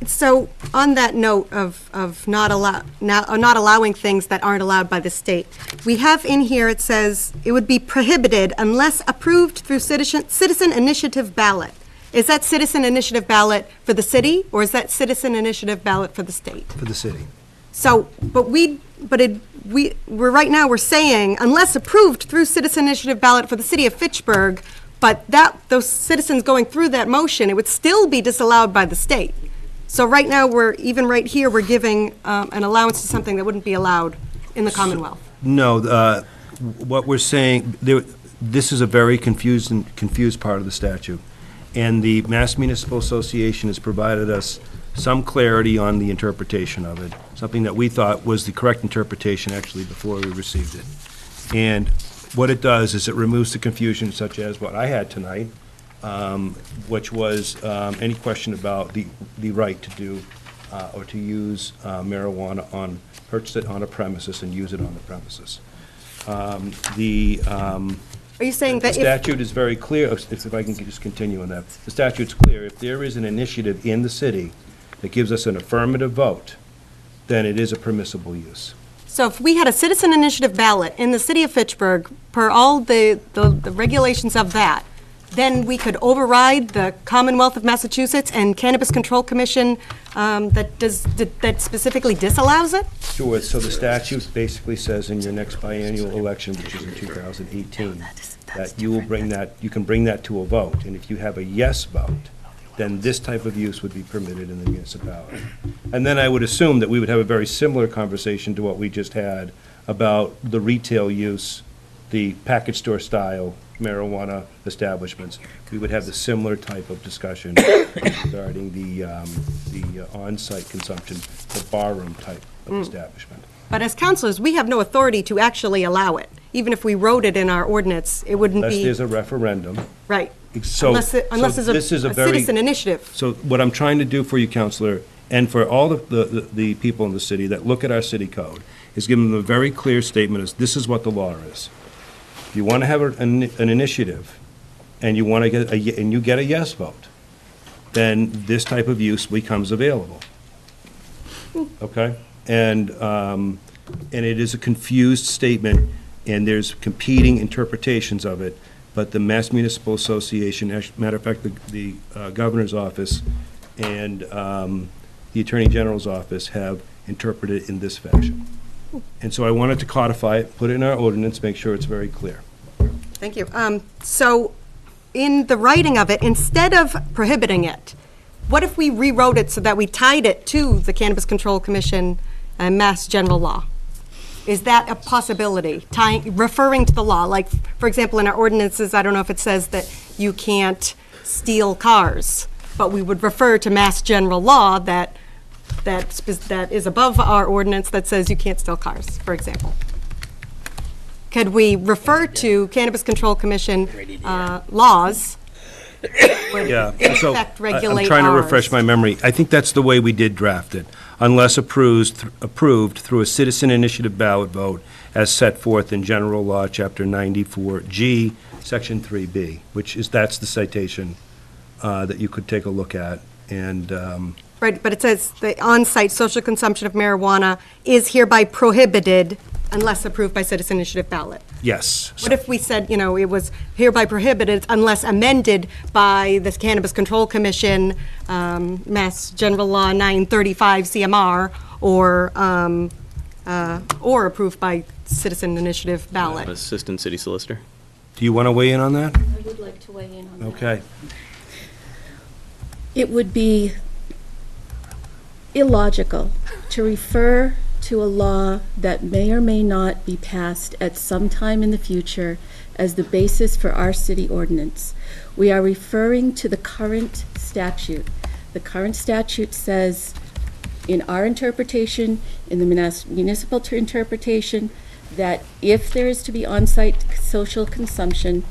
So on that note of not allowing things that aren't allowed by the state, we have in here, it says it would be prohibited unless approved through citizen initiative ballot. Is that citizen initiative ballot for the city, or is that citizen initiative ballot for the state? For the city. So, we're right now, we're saying unless approved through citizen initiative ballot for the city of Fitchburg, but those citizens going through that motion, it would still be disallowed by the state. So right now, we're giving an allowance to something that wouldn't be allowed in the Commonwealth. No, what we're saying, this is a very confused part of the statute. And the Mass Municipal Association has provided us some clarity on the interpretation of it, something that we thought was the correct interpretation actually before we received it. And what it does is it removes the confusion such as what I had tonight, which was any question about the right to do or to use marijuana purchase it on a premises and use it on the premises. Are you saying that the statute is very clear, if I can just continue on that. The statute's clear. If there is an initiative in the city that gives us an affirmative vote, then it is a permissible use. So if we had a citizen initiative ballot in the city of Fitchburg, per all the regulations of that, then we could override the Commonwealth of Massachusetts and Cannabis Control Commission that specifically disallows it? Sure, so the statute basically says in your next biennial election, which is in 2018, that you can bring that to a vote, and if you have a yes vote, then this type of use would be permitted in the municipality. And then I would assume that we would have a very similar conversation to what we just had about the retail use the package store style marijuana establishments, we would have the similar type of discussion regarding the on-site consumption, the barroom type of establishment. But as counselors, we have no authority to actually allow it. Even if we wrote it in our ordinance, it wouldn't Unless be, there's a referendum. right. So- Unless so there's this is a very- citizen initiative. So what I'm trying to do for you, Counselor, and for all the people in the city that look at our city code, is give them a very clear statement as this is what the law is. If you want to have an initiative, and you want to get and you get a yes vote, then this type of use becomes available. Okay? And it is a confused statement, and there's competing interpretations of it, but the Mass Municipal Association, as a matter of fact, the governor's office and the Attorney General's office have interpreted it in this fashion. And so I wanted to codify it, put it in our ordinance, make sure it's very clear. Thank you. So in the writing of it, instead of prohibiting it, what if we rewrote it so that we tied it to the Cannabis Control Commission and Mass General Law? Is that a possibility, referring to the law? Like, for example, in our ordinances, I don't know if it says that you can't steal cars, but we would refer to Mass General Law that is above our ordinance that says you can't steal cars, for example. Could we refer to Cannabis Control Commission laws? Yeah, so Affect, I'm regulate trying to ours. refresh my memory. I think that's the way we did draft it, unless approved through a citizen initiative ballot vote as set forth in General Law, Chapter 94G, Section 3B, that's the citation that you could take a look at, and Right, but it says the on-site social consumption of marijuana is hereby prohibited unless approved by citizen initiative ballot. yes. What if we said, it was hereby prohibited unless amended by the Cannabis Control Commission, Mass General Law 935 CMR, or approved by citizen initiative ballot? Assistant City Solicitor. Do you want to weigh in on that? I would like to weigh in on that. Okay. It would be illogical to refer to a law that may or may not be passed at some time in the future as the basis for our city ordinance. We are referring to the current statute. The current statute says, in our interpretation, in the municipal interpretation, that if there is to be on-site social consumption,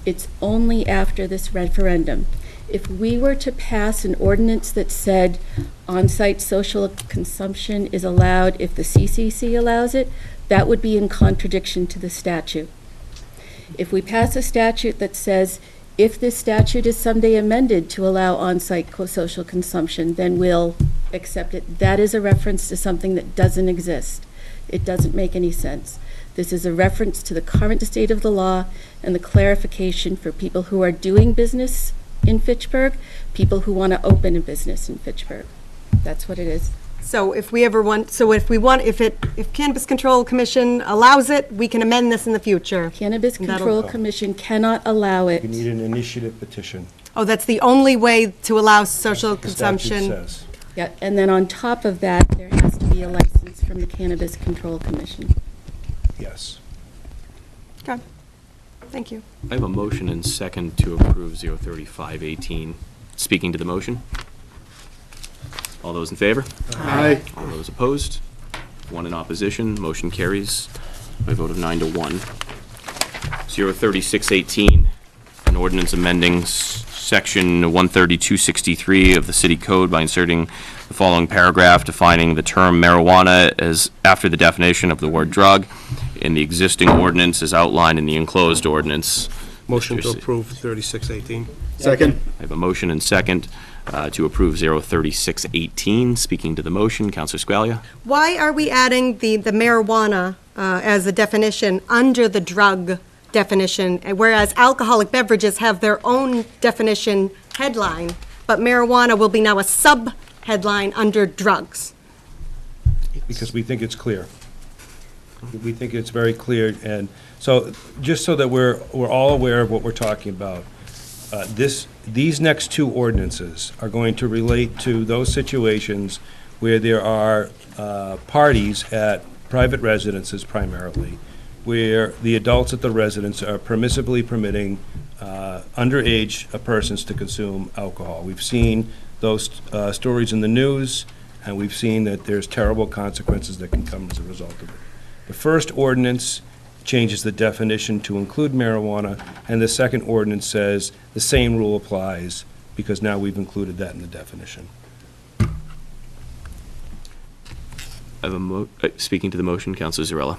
it's only after this referendum. If we were to pass an ordinance that said on-site social consumption is allowed if the CCC allows it, that would be in contradiction to the statute. If we pass a statute that says if this statute is someday amended to allow on-site social consumption, then we'll accept it. That is a reference to something that doesn't exist. It doesn't make any sense. This is a reference to the current state of the law and the clarification for people who are doing business in Fitchburg, people who want to open a business in Fitchburg. That's what it is. So if Cannabis Control Commission allows it, we can amend this in the future. Cannabis That'll- Control Commission cannot allow it. You need an initiative petition. Oh, that's the only way to allow social The statute consumption? says. Yeah, and then on top of that, there has to be a license from the Cannabis Control Commission. Yes. Okay, thank you. I have a motion and second to approve 03518. Speaking to the motion? All those in favor? Aye. All those opposed? One in opposition. Motion carries by a vote of 9-1. 03618, an ordinance amending Section 13263 of the City Code by inserting the following paragraph defining the term marijuana as after the definition of the word drug in the existing ordinance as outlined in the enclosed ordinance. Motion to Mr. C- approve 3618. Second. I have a motion and second to approve 03618. Speaking to the motion, Councilor Squalia. Why are we adding the marijuana as a definition under the drug definition, whereas alcoholic beverages have their own definition headline, but marijuana will be now a sub-headline under drugs? Because we think it's clear. We think it's very clear, and so, just so that we're all aware of what we're talking about, these next two ordinances are going to relate to those situations where there are parties at private residences primarily, where the adults at the residence are permissibly permitting underage persons to consume alcohol. We've seen those stories in the news, and we've seen that there's terrible consequences that can come as a result of it. The first ordinance changes the definition to include marijuana, and the second ordinance says the same rule applies, because now we've included that in the definition. I have speaking to the motion, Councilor Zarella.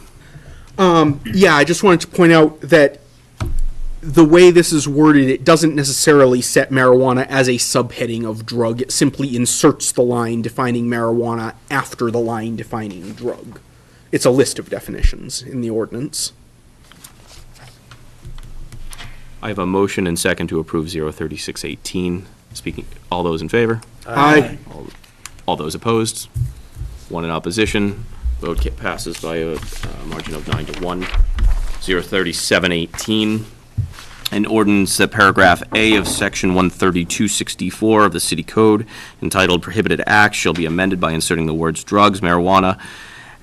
Yeah, I just wanted to point out that the way this is worded, it doesn't necessarily set marijuana as a subheading of drug. It simply inserts the line defining marijuana after the line defining drug. It's a list of definitions in the ordinance. I have a motion and second to approve 03618. Speaking, all those in favor? Aye. All those opposed? One in opposition. Vote passes by a margin of 9-1. 03718. An ordinance that paragraph A of section 13264 of the city code entitled Prohibited Acts shall be amended by inserting the words drugs, marijuana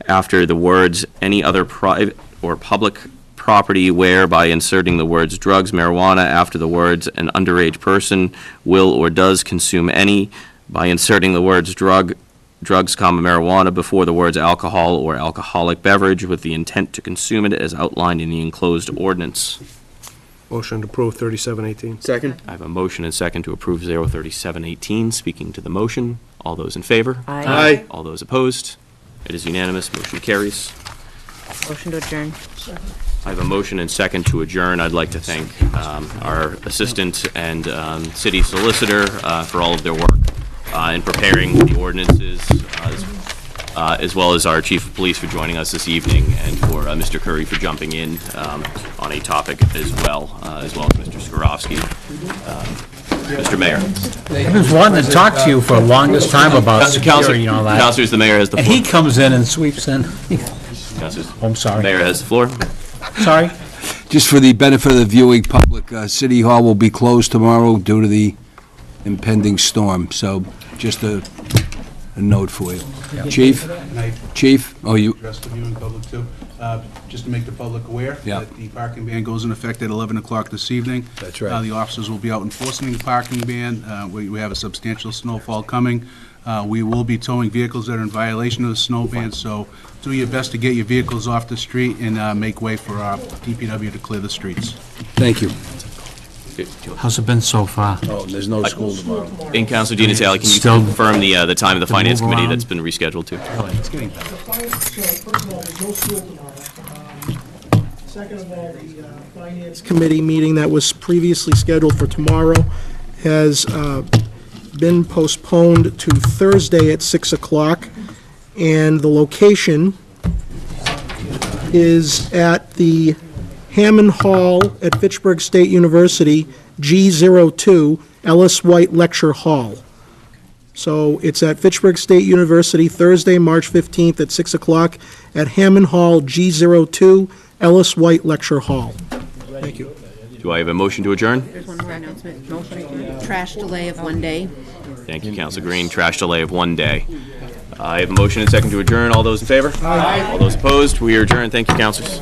after the words any other private or public property, where by inserting the words drugs, marijuana after the words an underage person will or does consume any, by inserting the words drugs, marijuana before the words alcohol or alcoholic beverage with the intent to consume it as outlined in the enclosed ordinance. Motion to approve 3718. Second. I have a motion and second to approve 03718. Speaking to the motion, all those in favor? Aye. All those opposed? It is unanimous. Motion carries. Motion to adjourn. I have a motion and second to adjourn. I'd like to thank our assistant and city solicitor for all of their work in preparing the ordinances, as well as our chief of police for joining us this evening, and for Mr. Curry for jumping in on a topic as well as Mr. Skorowski. Mr. Mayor. I've been wanting to talk to you for the longest time about security and all that. Councilors, the mayor has the And floor. he comes in and sweeps in. Councilors, I'm sorry. the mayor has the floor. Sorry? Just for the benefit of the viewing public, City Hall will be closed tomorrow due to the impending storm, so just a note for you. Chief? Chief? Oh, you? Address the viewing public too. Just to make the public aware Yeah. that the parking ban goes in effect at 11 o'clock this evening. That's right. The officers will be out enforcing the parking ban. We have a substantial snowfall coming. We will be towing vehicles that are in violation of the snow ban, so do your best to get your vehicles off the street and make way for our DPW to clear the streets. Thank you. How's it been so far? Oh, there's no school tomorrow. And Councilor Di Natale, can you Still- confirm the time of the Finance move Committee around? that's been rescheduled to? It's getting better. First of all, there's no school tomorrow. Second of all, the Finance Committee meeting that was previously scheduled for tomorrow has been postponed to Thursday at 6 o'clock, and the location is at the Hammond Hall at Fitchburg State University, G02, Ellis White Lecture Hall. So it's at Fitchburg State University, Thursday, March 15th at 6 o'clock at Hammond Hall, G02, Ellis White Lecture Hall. Thank you. Do I have a motion to adjourn? There's one more announcement. Motion, trash delay of 1 day. Thank you, Councilor Green. Trash delay of 1 day. I have a motion and second to adjourn. All those in favor? Aye. All those opposed? We are adjourned. Thank you, councilors.